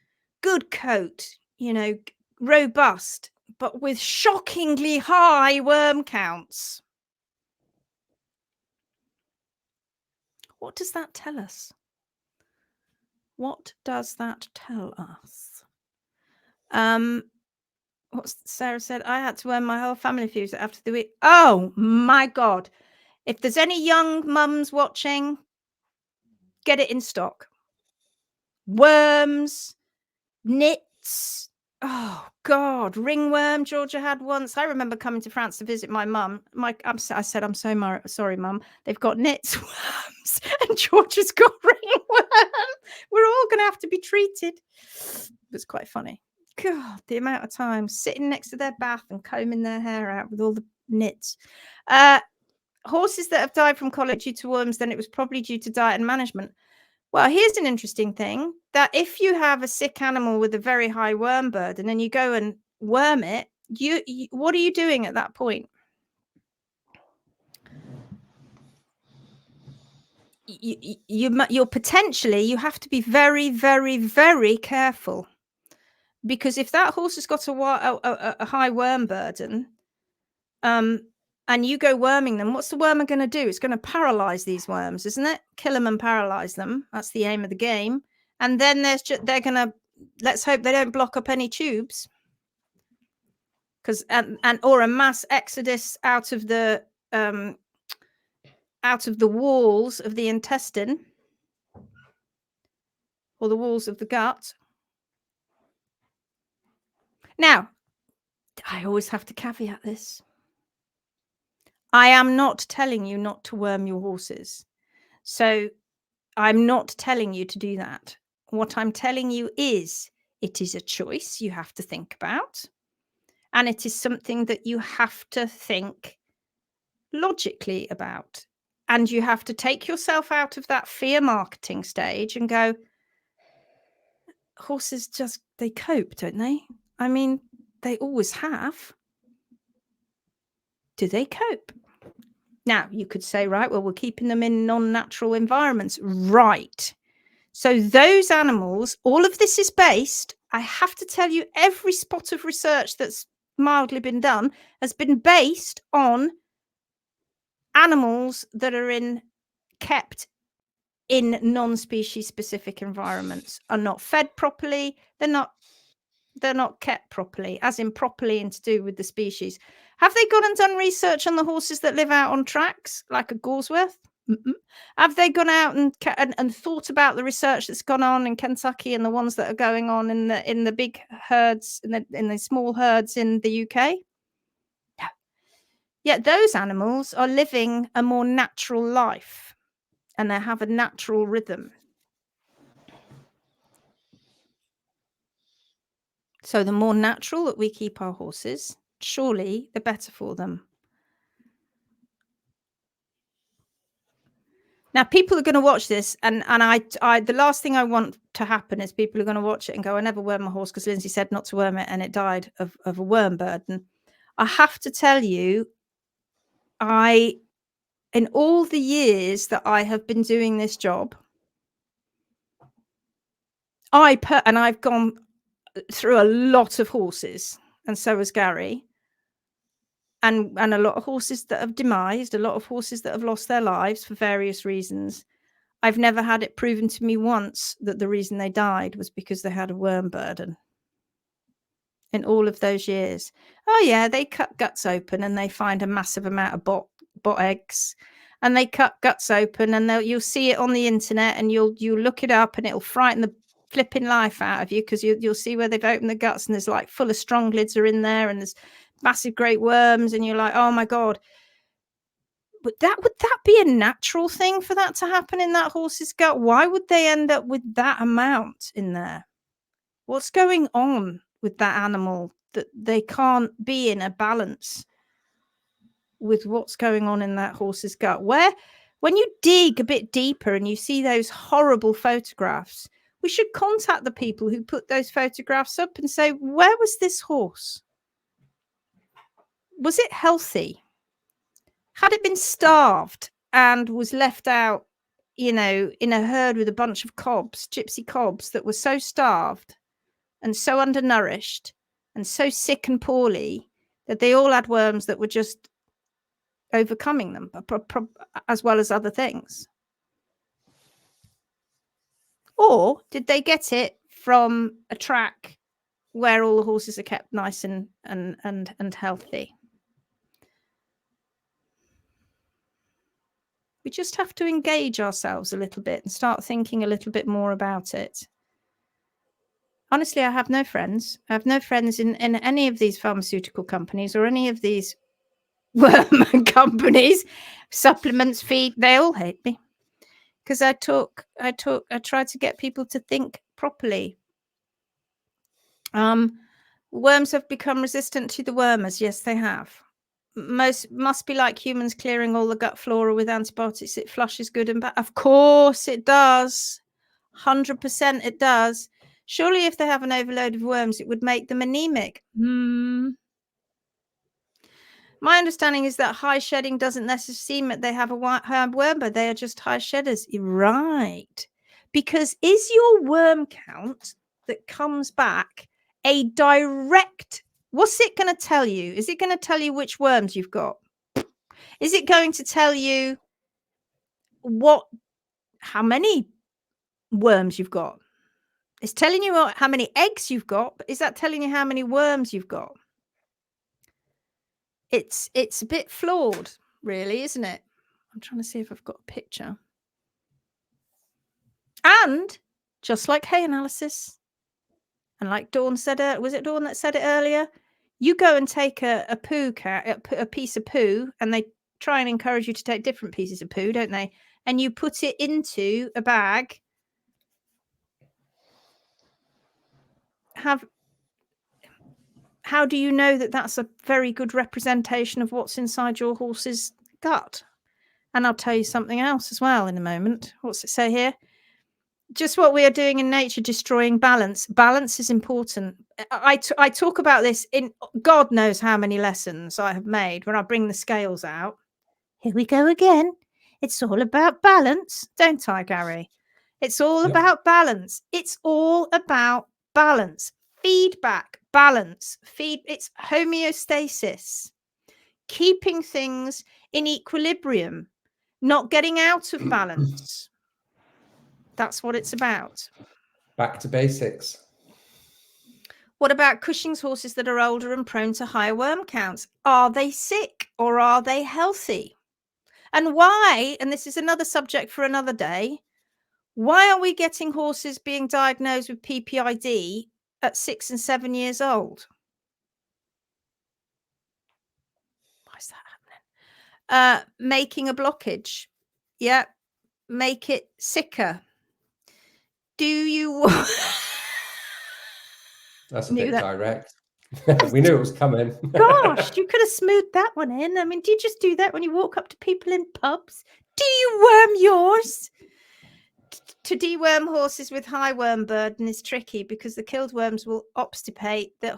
Good coat, you know, robust, but with shockingly high worm counts. What does that tell us? What does that tell us? What Sarah said, I had to worm my whole family fuse after the week. Oh my God. If there's any young mums watching, get it in stock. Worms, nits. Oh God, ringworm. Georgia had once. I remember coming to France to visit my mum. I said, I'm so sorry, mum. They've got nits, worms, and Georgia's got ringworm. We're all going to have to be treated. It was quite funny. God, the amount of time sitting next to their bath and combing their hair out with all the nits. Horses that have died from colic due to worms, then it was probably due to diet and management. Well, here's an interesting thing, that if you have a sick animal with a very high worm burden and you go and worm it, you what are you doing at that point? You're potentially, you have to be very, very, very careful, because if that horse has got a high worm burden, and you go worming them, what's the worm going to do? It's going to paralyze these worms, isn't it? Kill them and paralyze them. That's the aim of the game. And then they're going to, let's hope they don't block up any tubes, because or a mass exodus out of the walls of the intestine or the walls of the gut. Now, I always have to caveat this. I am not telling you not to worm your horses. So I'm not telling you to do that. What I'm telling you is it is a choice you have to think about. And it is something that you have to think logically about. And you have to take yourself out of that fear marketing stage and go, horses just, they cope, don't they? I mean, they always have. Do they cope? Now, you could say, right, well, we're keeping them in non-natural environments. Right. So those animals, all of this is based, I have to tell you, every spot of research that's mildly been done has been based on animals that are kept in non-species specific environments, are not fed properly. They're not kept properly, as in properly and to do with the species. Have they gone and done research on the horses that live out on tracks, like a Goresworth? Mm-mm. Have they gone out and thought about the research that's gone on in Kentucky and the ones that are going on in the big herds, in the small herds in the UK? No. Yet those animals are living a more natural life, and they have a natural rhythm. So the more natural that we keep our horses, surely the better for them. Now, people are going to watch this, and I the last thing I want to happen is people are going to watch it and go, I never worm my horse because Lindsay said not to worm it and it died of a worm burden. I have to tell you, in all the years that I have been doing this job, and I've gone through a lot of horses, and so has Garry, and a lot of horses that have demised, a lot of horses that have lost their lives for various reasons. I've never had it proven to me once that the reason they died was because they had a worm burden. In all of those years. Oh yeah, they cut guts open and they find a massive amount of bot eggs, and they cut guts open, and you'll see it on the internet, and you'll look it up, and it'll frighten the flipping life out of you, because you'll see where they've opened the guts, and there's like full of strongylids are in there, and there's massive great worms, and you're like, oh my god. But would that be a natural thing for that to happen in that horse's gut? Why would they end up with that amount in there? What's going on with that animal that they can't be in a balance with what's going on in that horse's gut? When you dig a bit deeper and you see those horrible photographs, we should contact the people who put those photographs up and say, where was this horse? Was it healthy? Had it been starved and was left out, in a herd with a bunch of gypsy cobs that were so starved and so undernourished and so sick and poorly that they all had worms that were just overcoming them, as well as other things? Or did they get it from a track where all the horses are kept nice and healthy? We just have to engage ourselves a little bit and start thinking a little bit more about it. Honestly, I have no friends. I have no friends in any of these pharmaceutical companies or any of these worm companies, supplements, feed. They all hate me because I try to get people to think properly. Worms have become resistant to the wormers. Yes, they have. Must be like humans clearing all the gut flora with antibiotics. It flushes good and bad. Of course it does. 100% it does. Surely if they have an overload of worms, it would make them anemic. My understanding is that high shedding doesn't necessarily mean they have a high worm, but they are just high shedders. Right. Because is your worm count that comes back a direct... What's it going to tell you? Is it going to tell you which worms you've got? Is it going to tell you how many worms you've got? It's telling you how many eggs you've got, but is that telling you how many worms you've got? It's a bit flawed, really, isn't it? I'm trying to see if I've got a picture. And just like hay analysis, and like Dawn said, was it Dawn that said it earlier? You go and take a piece of poo, and they try and encourage you to take different pieces of poo, don't they? And you put it into a bag. How do you know that that's a very good representation of what's inside your horse's gut? And I'll tell you something else as well in a moment. What's it say here? Just what we are doing in nature, destroying balance. Balance is important. I talk about this in God knows how many lessons I have made when I bring the scales out. Here we go again. It's all about balance, don't I, Garry? It's all about balance. It's all about balance. Feedback, balance, it's homeostasis. Keeping things in equilibrium, not getting out of balance. That's what it's about. Back to basics. What about Cushing's horses that are older and prone to high worm counts? Are they sick or are they healthy? And why, and this is another subject for another day, why are we getting horses being diagnosed with PPID at 6 and 7 years old? Why is that happening? Making a blockage. Yeah. Make it sicker. Do you... That's a bit direct. We knew it was coming. Gosh, you could have smoothed that one in. I mean, do you just do that when you walk up to people in pubs? Do you worm yours? To deworm horses with high worm burden is tricky because the killed worms will obstipate the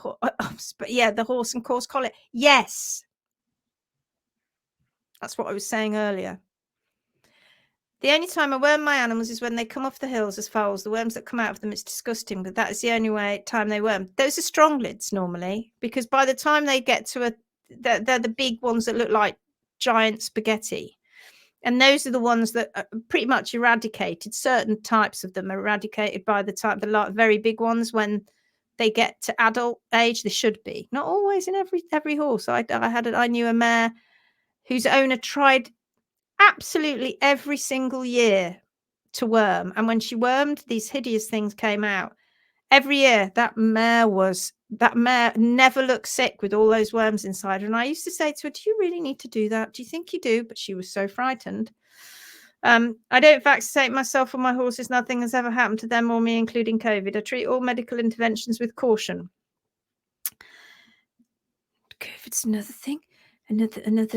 horse and cause colic. Yes. That's what I was saying earlier. The only time I worm my animals is when they come off the hills as foals. The worms that come out of them, it's disgusting, but that is the only time they worm. Those are strong lids normally, because by the time they get to they're the big ones that look like giant spaghetti. And those are the ones that are pretty much eradicated. Certain types of them are eradicated by the time the very big ones when they get to adult age. They should be. Not always in every horse. I knew a mare whose owner tried absolutely every single year to worm, and when she wormed, these hideous things came out every year. That mare never looked sick with all those worms inside her. And I used to say to her, do you really need to do that? Do you think you do? But she was so frightened. I don't vaccinate myself or my horses. Nothing has ever happened to them or me, including COVID. I treat all medical interventions with caution. COVID's another thing. Another. I'm not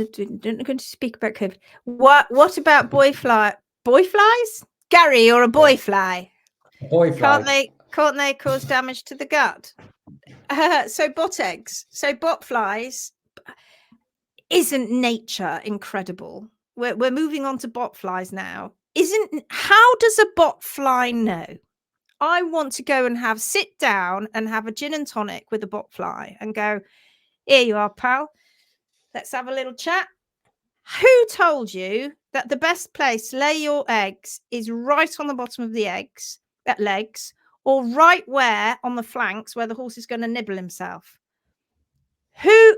going to speak about COVID. What about boy flies? Garry, or a boy fly? Boy fly. Can't they cause damage to the gut? So bot eggs. So bot flies. Isn't nature incredible? We're moving on to bot flies now. How does a bot fly know? I want to go and sit down and have a gin and tonic with a bot fly and go, here you are, pal. Let's have a little chat. Who told you that the best place to lay your eggs is right on the bottom of the legs, or right where on the flanks where the horse is going to nibble himself?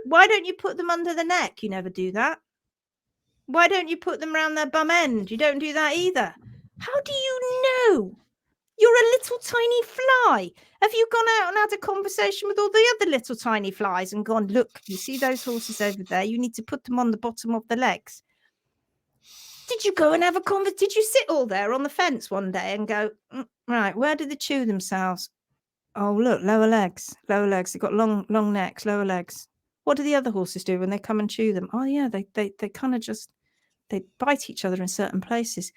Why don't you put them under the neck? You never do that. Why don't you put them around their bum end? You don't do that either. How do you know? You're a little tiny fly. Have you gone out and had a conversation with all the other little tiny flies and gone, look, you see those horses over there? You need to put them on the bottom of the legs. Did you go and have a conversation? Did you sit all there on the fence one day and go, right, where do they chew themselves? Oh, look, lower legs. They've got long necks, lower legs. What do the other horses do when they come and chew them? Oh, yeah, they kind of just, they bite each other in certain places.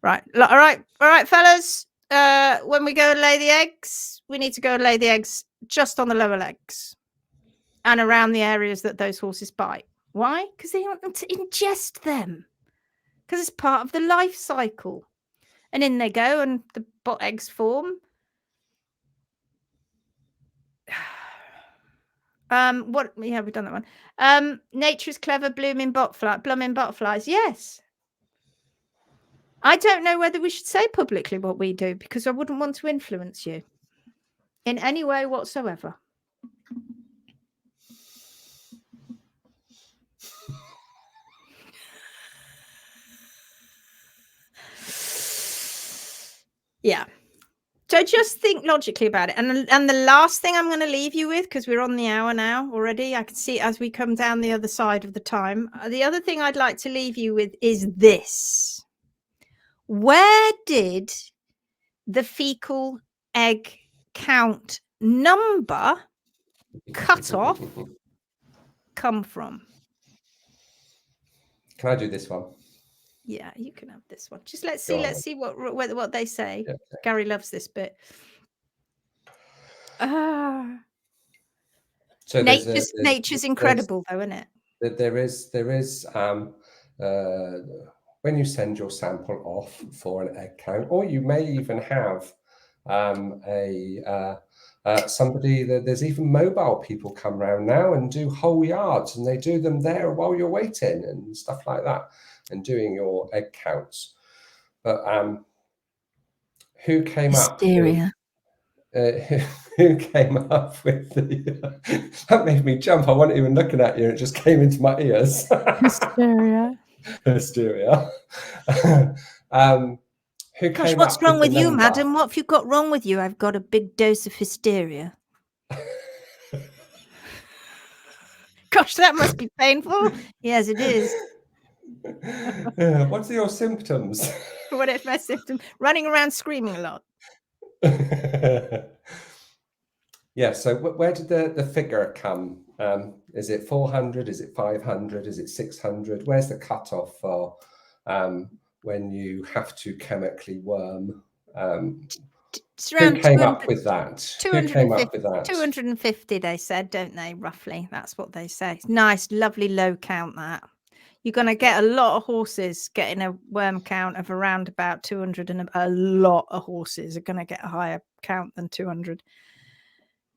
Right. All right, fellas. When we go and lay the eggs, we need to go and lay the eggs just on the lower legs and around the areas that those horses bite. Why? Because they want them to ingest them, because it's part of the life cycle. And in they go, and the bot eggs form. Yeah, we've done that one. Nature's clever, blooming botflies. Yes. I don't know whether we should say publicly what we do, because I wouldn't want to influence you in any way whatsoever. Yeah. So just think logically about it. And the last thing I'm going to leave you with, because we're on the hour now already, I can see as we come down the other side of the time. The other thing I'd like to leave you with is this. Where did the fecal egg count number cutoff come from? Can I do this one? Yeah, you can have this one. Just let's see what they say. Yeah, okay. Garry loves this bit. So nature's incredible, though, isn't it? There is when you send your sample off for an egg count, or you may even have somebody there's even mobile people come around now and do whole yards, and they do them there while you're waiting and stuff like that, and doing your egg counts. But who came Hysteria. Who came up with that made me jump. I wasn't even looking at you, it just came into my ears. Hysteria. Gosh, what's wrong with you, madam? What have you got wrong with you? I've got a big dose of hysteria. Gosh, that must be painful. Yes, it is. What are your symptoms? What are my symptoms? Running around screaming a lot. Yeah, so where did the figure come? Is it 400? Is it 500? Is it 600? Where's the cutoff for when you have to chemically worm? Who came up with that? 250, they said, don't they? Roughly, that's what they say. Nice, lovely low count that. You're going to get a lot of horses getting a worm count of around about 200, and a lot of horses are going to get a higher count than 200.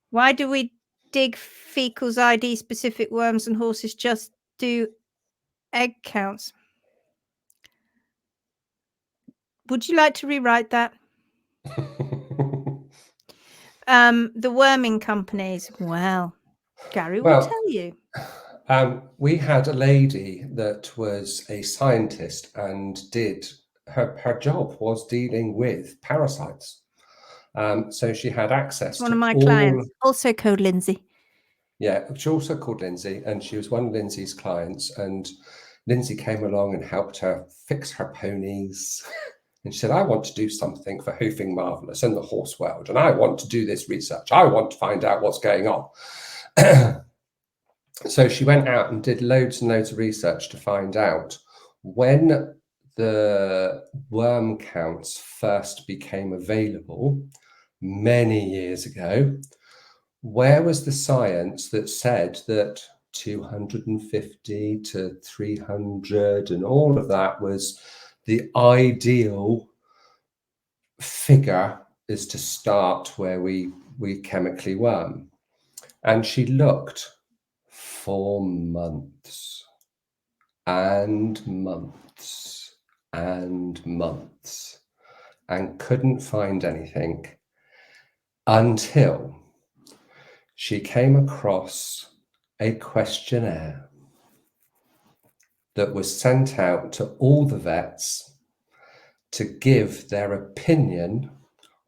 Why do we dig fecals ID specific worms and horses just do egg counts? Would you like to rewrite that? The worming companies. Well, Garry will tell you. We had a lady that was a scientist and did her job was dealing with parasites. So she had access One to of my all, clients, also called Lindsay. Yeah, she also called Lindsay, and she was one of Lindsay's clients. And Lindsay came along and helped her fix her ponies. And she said, I want to do something for Hoofing Marvellous and the horse world, and I want to do this research. I want to find out what's going on. So she went out and did loads and loads of research to find out when the worm counts first became available many years ago. Where was the science that said that 250 to 300 and all of that was the ideal figure is to start where we chemically worm? And she looked for months and months and months and couldn't find anything until she came across a questionnaire that was sent out to all the vets to give their opinion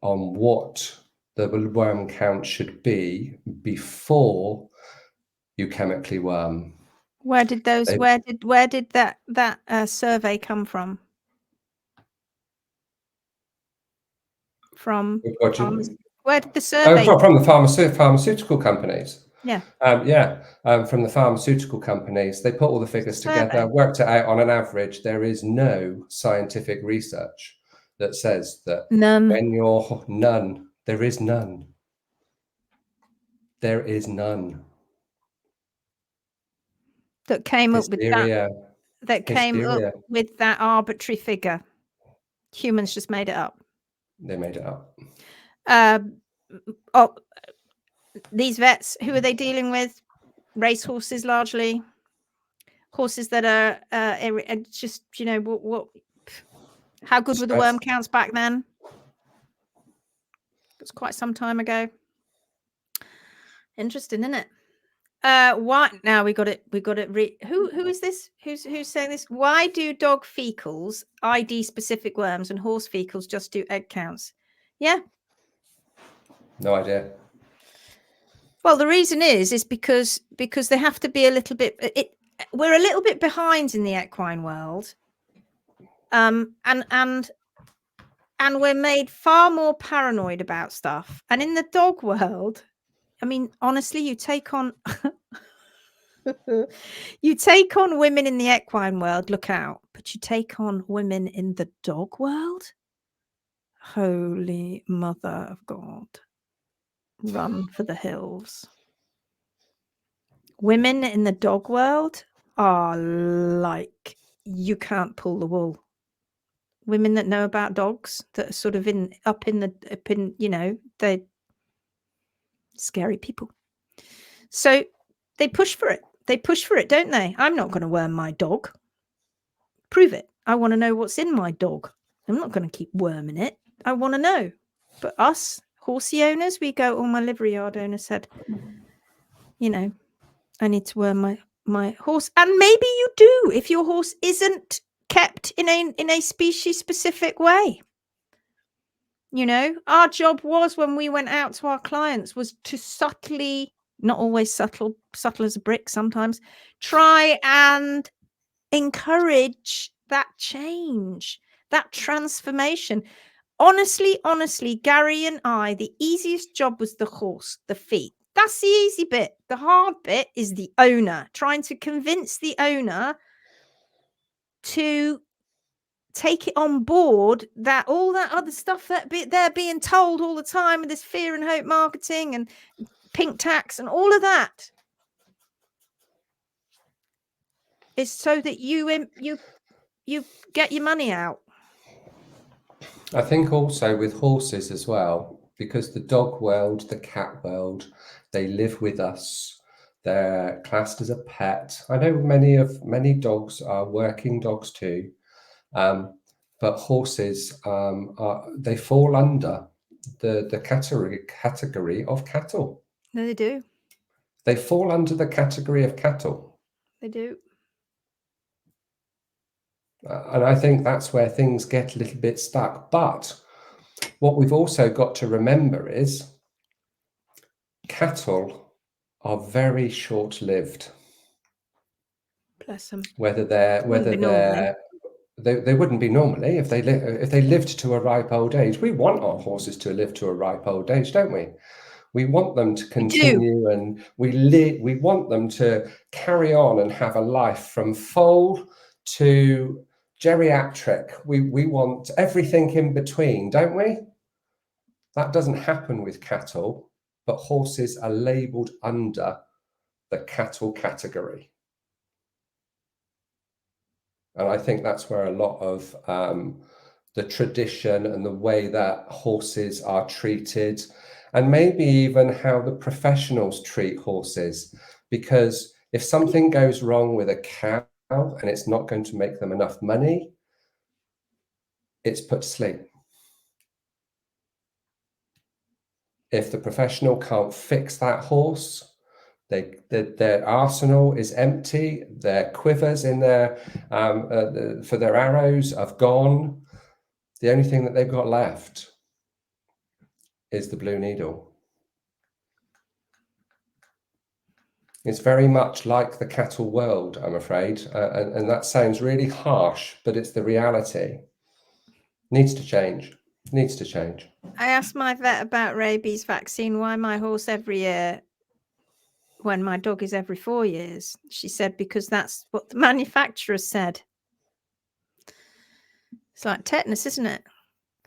on what the worm count should be before you chemically worm. Where did those? Where did that survey come from? From where did the survey? From the pharmaceutical companies. Yeah. From the pharmaceutical companies. They put all the figures together, worked it out on an average. There is no scientific research that says that when you're none, there is none. There is none. That came up with that. That came up with that arbitrary figure. Humans just made it up. They made it up. These vets, who are they dealing with? Racehorses largely. Horses that are just, you know, what how good were the worm counts back then? It's quite some time ago. Interesting, isn't it? Why now we got it who is this? Who's saying this? Why do dog fecals ID specific worms and horse fecals just do egg counts? Yeah. No idea. Well, the reason is because they have to be a little bit. We're a little bit behind in the equine world, and we're made far more paranoid about stuff. And in the dog world, I mean, honestly, you take on women in the equine world. Look out! But you take on women in the dog world. Holy Mother of God! Run for the hills. Women in the dog world are like, you can't pull the wool. Women that know about dogs, that are sort of up in, you know, they're scary people. So they push for it. They push for it, don't they? I'm not going to worm my dog. Prove it. I want to know what's in my dog. I'm not going to keep worming it. I want to know. But us horsey owners, we go, oh, my livery yard owner said, you know, I need to worm my horse. And maybe you do if your horse isn't kept in a species specific way. You know, our job was, when we went out to our clients, was to subtly, not always subtle as a brick sometimes, try and encourage that change, that transformation. Honestly, Garry and I, the easiest job was the horse, the feet. That's the easy bit. The hard bit is the owner, trying to convince the owner to take it on board, that all that other stuff that they're being told all the time with this fear and hope marketing and pink tax and all of that It's so that you get your money out. I think also with horses as well, because the dog world, the cat world, they live with us. They're classed as a pet. I know many dogs are working dogs too, but horses they fall under the category of cattle. No, they do. They fall under the category of cattle. They do. And I think that's where things get a little bit stuck. But what we've also got to remember is cattle are very short-lived. Bless them. Whether they wouldn't be normally if they lived to a ripe old age. We want our horses to live to a ripe old age, don't we? We want them to continue, and we want them to carry on and have a life from foal to geriatric. We want everything in between, don't we? That doesn't happen with cattle, but horses are labelled under the cattle category. And I think that's where a lot of the tradition and the way that horses are treated, and maybe even how the professionals treat horses, because if something goes wrong with a cow and it's not going to make them enough money, it's put to sleep. If the professional can't fix that horse, their arsenal is empty, their quivers in their for their arrows have gone. The only thing that they've got left is the blue needle. It's very much like the cattle world, I'm afraid, and that sounds really harsh, but it's the reality. Needs to change. Needs to change. I asked my vet about rabies vaccine. Why my horse every year when my dog is every 4 years? She said because that's what the manufacturer said. It's like tetanus, isn't it?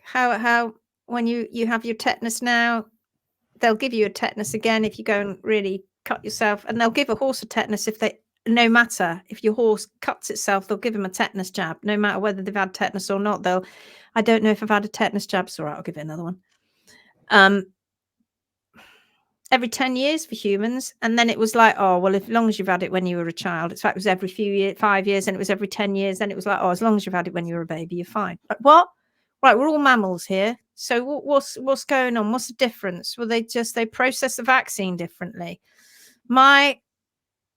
How when you have your tetanus now, they'll give you a tetanus again if you go and really cut yourself, and they'll give a horse a tetanus no matter if your horse cuts itself, they'll give him a tetanus jab, no matter whether they've had tetanus or not. I don't know if I've had a tetanus jab, so I'll give it another one. Every 10 years for humans, and then it was like, oh well, as long as you've had it when you were a child. In fact, it was every 5 years, and it was every 10 years. Then it was like, oh, as long as you've had it when you were a baby, you're fine. Like, what? Right, we're all mammals here. So what's going on? What's the difference? Well, they process the vaccine differently. My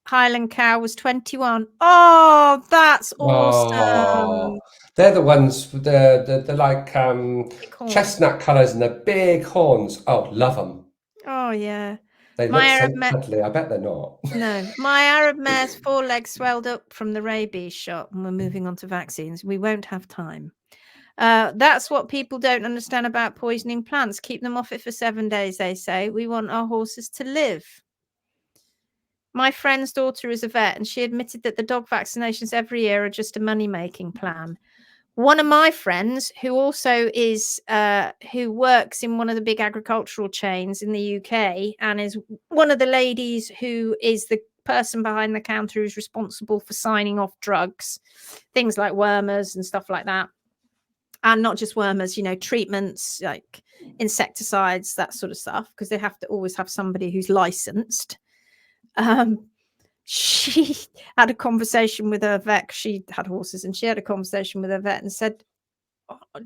Highland cow was 21. Oh, that's awesome. Oh, they're the ones with the like chestnut colours and the big horns. Oh, love them. Oh, yeah. They look so cuddly. I bet they're not. No, my Arab mare's 4 legs swelled up from the rabies shot, and we're moving on to vaccines. We won't have time. That's what people don't understand about poisoning plants. Keep them off it for 7 days, they say. We want our horses to live. My friend's daughter is a vet, and she admitted that the dog vaccinations every year are just a money-making plan. One of my friends, who also is who works in one of the big agricultural chains in the UK, and is one of the ladies who is the person behind the counter who's responsible for signing off drugs, things like wormers and stuff like that. And not just wormers, treatments like insecticides, that sort of stuff, because they have to always have somebody who's licensed. She had a conversation with her vet. She had horses, and she had a conversation with her vet and said,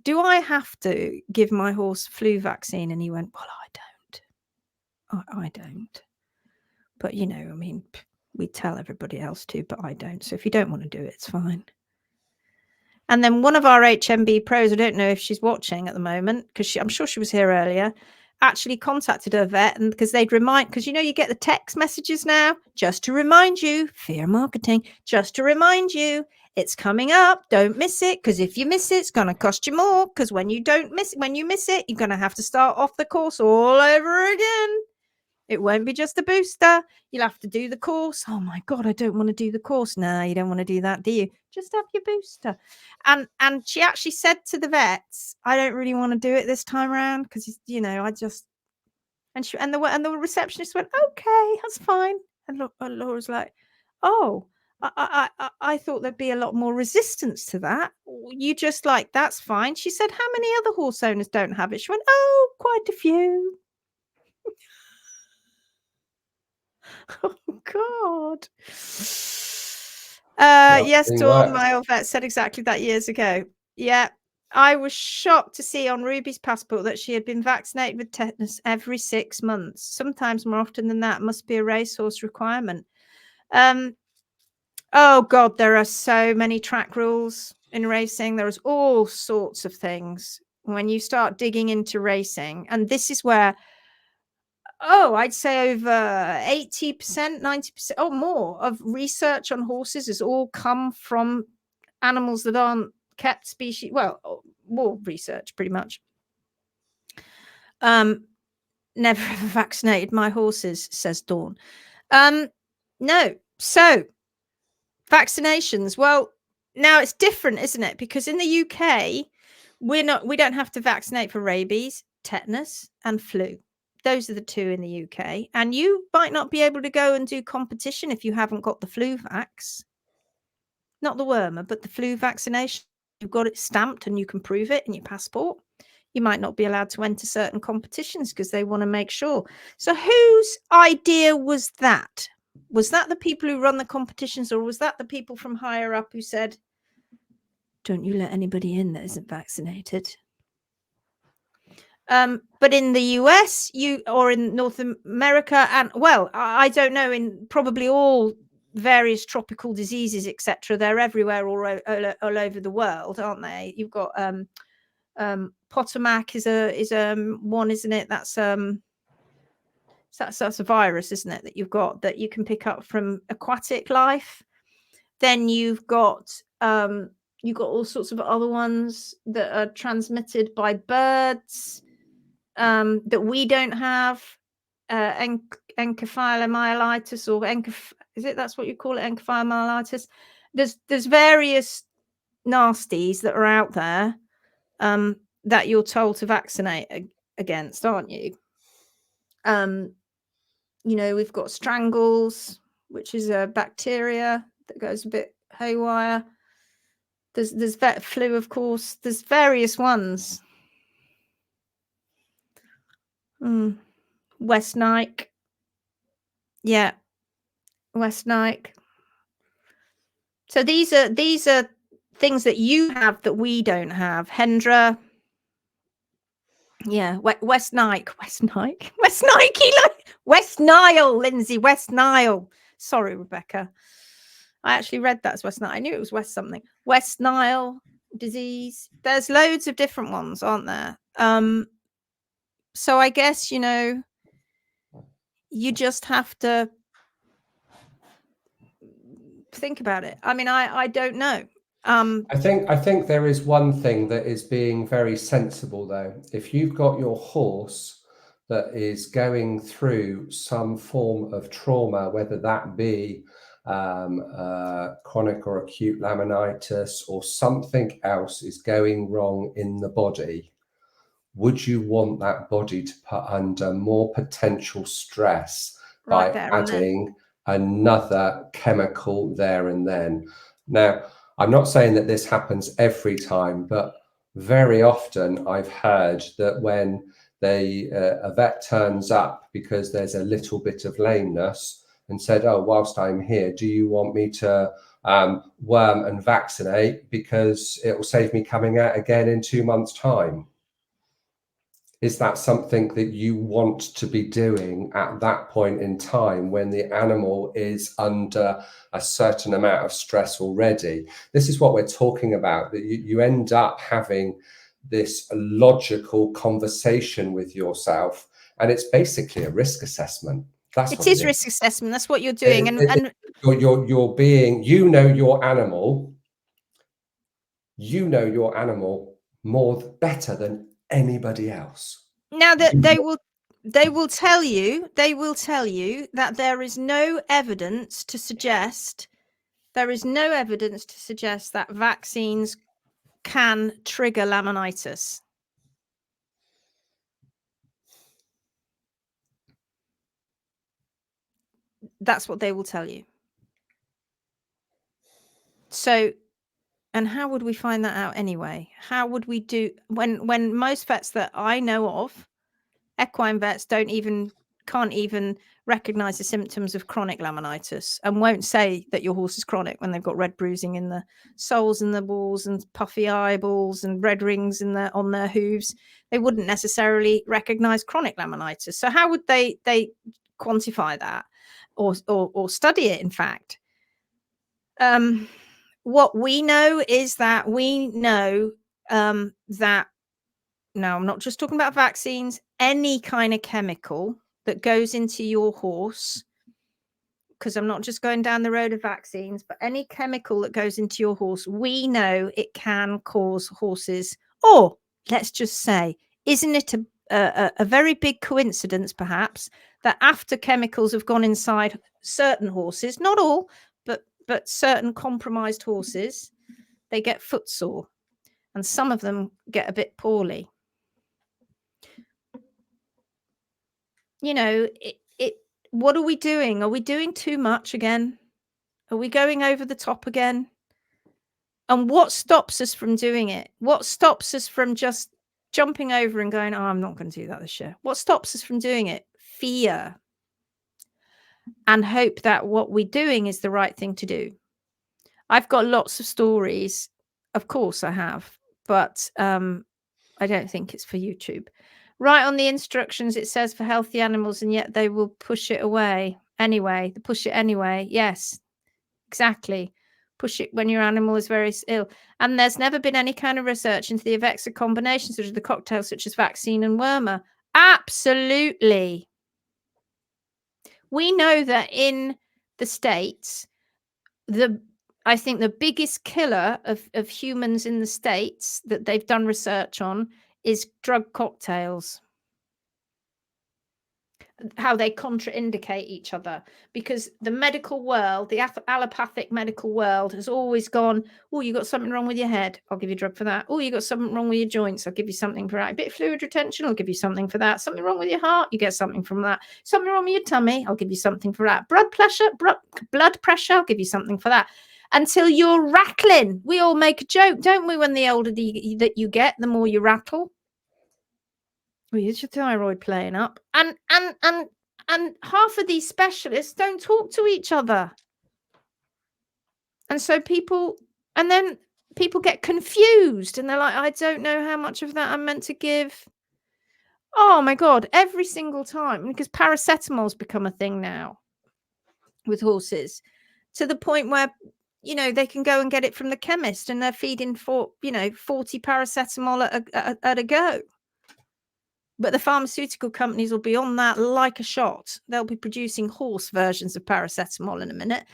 do I have to give my horse a flu vaccine? And he went, well, I don't. But, we tell everybody else to, but I don't. So if you don't want to do it, it's fine. And then one of our HMB pros, I don't know if she's watching at the moment, because I'm sure she was here earlier, actually contacted her vet, and because they'd remind, because you get the text messages now, just to remind you, fear marketing, just to remind you, it's coming up, don't miss it, because if you miss it, it's going to cost you more, because when you miss it, you're going to have to start off the course all over again. It won't be just a booster. You'll have to do the course. Oh my God, I don't want to do the course. No, you don't want to do that, do you? Just have your booster. And she actually said to the vets, I don't really want to do it this time around because, I just, and the receptionist went, okay, that's fine. And Laura's like, oh, I thought there'd be a lot more resistance to that. You just like, that's fine. She said, how many other horse owners don't have it? She went, oh, quite a few. Oh, God. Yes, Dawn, my old vet said exactly that years ago. Yeah. I was shocked to see on Ruby's passport that she had been vaccinated with tetanus every 6 months. Sometimes more often than that. Must be a racehorse requirement. Oh, God, there are so many track rules in racing. There's all sorts of things when you start digging into racing. And this is where, I'd say over 80%, 90% or more of research on horses has all come from animals that aren't kept species. Well, more research, pretty much. Never ever vaccinated my horses, says Dawn. No. So vaccinations. Well, now it's different, isn't it? Because in the UK, we don't have to vaccinate for rabies, tetanus, and flu. Those are the 2 in the UK. And you might not be able to go and do competition if you haven't got the flu vax. Not the wormer, but the flu vaccination. You've got it stamped and you can prove it in your passport. You might not be allowed to enter certain competitions because they want to make sure. So whose idea was that? Was that the people who run the competitions, or was that the people from higher up who said, don't you let anybody in that isn't vaccinated? But in the US, or in North America, and well, I don't know, in probably all various tropical diseases, etc., they're everywhere, all over the world, aren't they? You've got Potomac is a one, isn't it? That's a virus, isn't it, that you've got that you can pick up from aquatic life. Then you've got all sorts of other ones that are transmitted by birds that we don't have. Encephalomyelitis, or is it, that's what you call it, encephalomyelitis? There's various nasties that are out there that you're told to vaccinate against, aren't you? We've got strangles, which is a bacteria that goes a bit haywire. There's vet flu, of course. There's various ones. West Nike. Yeah. West Nike. So these are things that you have that we don't have. Hendra. Yeah. West Nike. West Nike. West Nike. West Nile, Lindsay. West Nile. Sorry, Rebecca. I actually read that as West Nile. I knew it was West something. West Nile disease. There's loads of different ones, aren't there? So I guess, you just have to think about it. I mean, I don't know. I think there is one thing that is being very sensible, though. If you've got your horse that is going through some form of trauma, whether that be chronic or acute laminitis, or something else is going wrong in the body, would you want that body to put under more potential stress by adding another chemical there and then? Now, I'm not saying that this happens every time, but very often I've heard that when a vet turns up because there's a little bit of lameness and said, oh, whilst I'm here, do you want me to worm and vaccinate because it will save me coming out again in 2 months' time? Is that something that you want to be doing at that point in time when the animal is under a certain amount of stress already? This is what we're talking about, that you end up having this logical conversation with yourself, and it's basically a risk assessment. It is risk assessment. That's what you're doing. And you're being, your animal, your animal better than anybody else. Now that they will tell you that there is no evidence to suggest that vaccines can trigger laminitis. That's what they will tell you. So, and how would we find that out anyway? How would we do when most vets that I know of, equine vets can't even recognize the symptoms of chronic laminitis and won't say that your horse is chronic when they've got red bruising in the soles and the balls and puffy eyeballs and red rings on their hooves. They wouldn't necessarily recognize chronic laminitis. So how would they quantify that or study it, in fact? What we know is that that, now I'm not just talking about vaccines, any kind of chemical that goes into your horse, because I'm not just going down the road of vaccines, but any chemical that goes into your horse, we know it can cause horses, or let's just say, isn't it a very big coincidence, perhaps, that after chemicals have gone inside certain horses, not all, but certain compromised horses, they get footsore, and some of them get a bit poorly. You know, what are we doing? Are we doing too much again? Are we going over the top again? And what stops us from doing it? What stops us from just jumping over and going, oh, I'm not going to do that this year? What stops us from doing it? Fear. And hope that what we're doing is the right thing to do. I've got lots of stories. Of course I have, but I don't think it's for YouTube. Right on the instructions, it says for healthy animals, and yet they will push it away anyway. They push it anyway. Yes, exactly. Push it when your animal is very ill. And there's never been any kind of research into the effects of combinations such as the cocktails, such as vaccine and wormer. Absolutely. We know that in the States, I think the biggest killer of humans in the States that they've done research on is drug cocktails. How they contraindicate each other, because the medical world, the allopathic medical world, has always gone, oh, you got something wrong with your head, I'll give you a drug for that. Oh, you got something wrong with your joints, I'll give you something for that. A bit of fluid retention, I'll give you something for that. Something wrong with your heart, you get something from that. Something wrong with your tummy, I'll give you something for that. Blood pressure, I'll give you something for that. Until you're rattling. We all make a joke, don't we, when the older that you get, the more you rattle. Well, is your thyroid playing up? And half of these specialists don't talk to each other. And so people get confused, and they're like, I don't know how much of that I'm meant to give. Oh my God, every single time, because paracetamol's become a thing now with horses, to the point where, you know, they can go and get it from the chemist and they're feeding 40 paracetamol at a go. But the pharmaceutical companies will be on that like a shot. They'll be producing horse versions of paracetamol in a minute,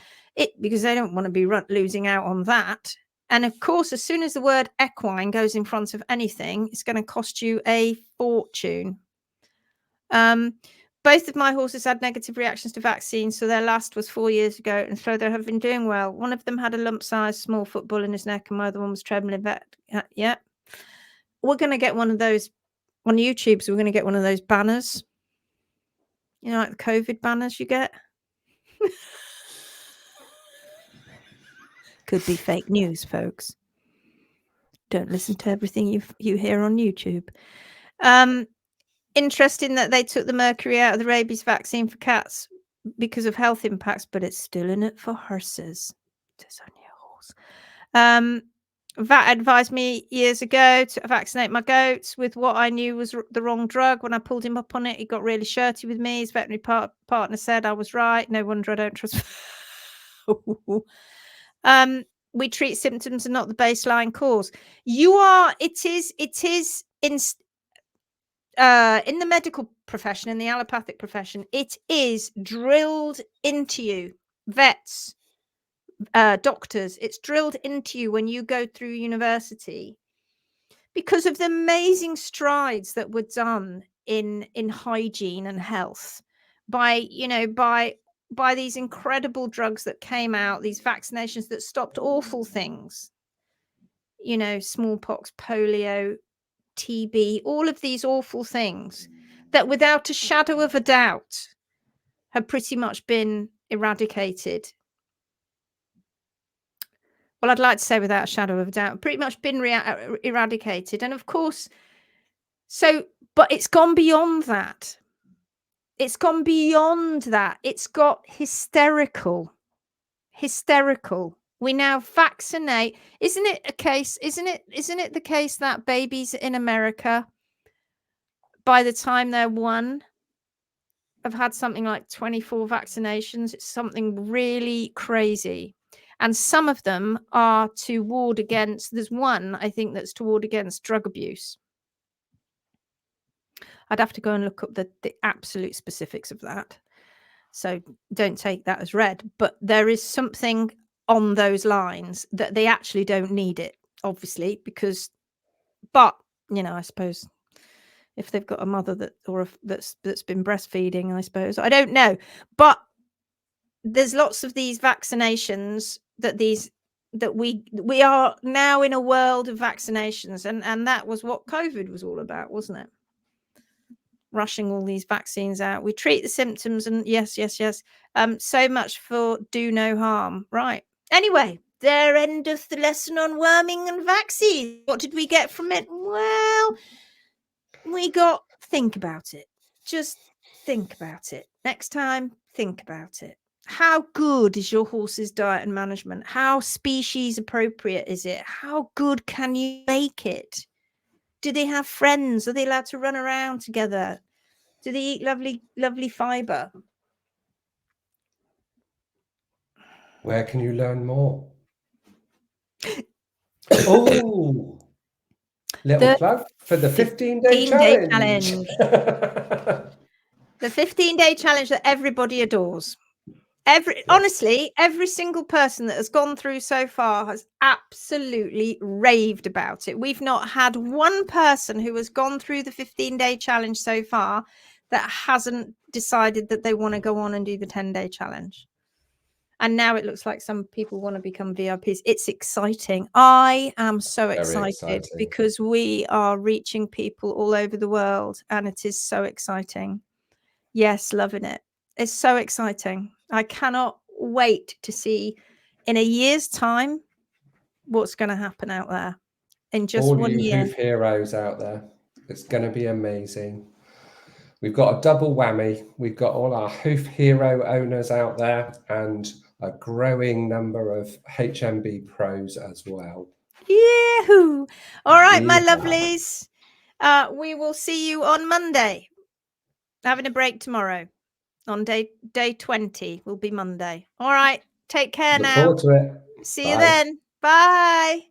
because they don't want to be losing out on that. And of course, as soon as the word equine goes in front of anything, it's going to cost you a fortune. Both of my horses had negative reactions to vaccines, so their last was 4 years ago, and so they have been doing well. One of them had a lump-sized small football in his neck, and my other one was trembling. Yeah, we're going to get one of those on YouTube, so we're going to get one of those banners. You know, like the COVID banners you get? Could be fake news, folks. Don't listen to everything you hear on YouTube. Interesting that they took the mercury out of the rabies vaccine for cats because of health impacts, but it's still in it for horses. It's only a horse. Vat advised me years ago to vaccinate my goats with what I knew was the wrong drug. When I pulled him up on it, he got really shirty with me. His veterinary partner said I was right. No wonder I don't trust. We treat symptoms and not the baseline cause. It is in the medical profession, in the allopathic profession, it is drilled into you, vets, doctors, it's drilled into you when you go through university, because of the amazing strides that were done in hygiene and health by these incredible drugs that came out, these vaccinations that stopped awful things, smallpox, polio, TB, all of these awful things that without a shadow of a doubt have pretty much been eradicated. Well, I'd like to say without a shadow of a doubt, pretty much been eradicated. And of course, but it's gone beyond that. It's gone beyond that. It's got hysterical. We now vaccinate. Isn't it the case that babies in America, by the time they're 1, have had something like 24 vaccinations? It's something really crazy. And some of them are to ward against, there's one, I think, that's to ward against drug abuse. I'd have to go and look up the absolute specifics of that. So don't take that as read. But there is something on those lines that they actually don't need it, obviously, but, you know, I suppose if they've got a mother that's been breastfeeding, I suppose. I don't know. But there's lots of these vaccinations that we are now in a world of vaccinations, and that was what COVID was all about, wasn't it? Rushing all these vaccines out. We treat the symptoms, and yes. So much for do no harm. Right. Anyway, there endeth the lesson on worming and vaccines. What did we get from it? Well, we got think about it. Just think about it. Next time, think about it. How good is your horse's diet and management? How species appropriate is it? How good can you make it? Do they have friends? Are they allowed to run around together? Do they eat lovely fiber? Where can you learn more? Oh, little plug for the 15-day challenge. The 15-day challenge that everybody adores. Honestly, every single person that has gone through so far has absolutely raved about it. We've not had one person who has gone through the 15-day challenge so far that hasn't decided that they want to go on and do the 10-day challenge. And now it looks like some people want to become VIPs. It's exciting. I am so excited because we are reaching people all over the world, and it is so exciting. Yes, loving it. It's so exciting. I cannot wait to see in a year's time what's going to happen out there in just all 1 year. Hoof heroes out there. It's going to be amazing. We've got a double whammy. We've got all our Hoof Hero owners out there and a growing number of HMB pros as well. Yahoo! All right, my lovelies. We will see you on Monday. Having a break tomorrow. On day 20 will be Monday. All right. Take care now. Look forward to it. See you then. Bye.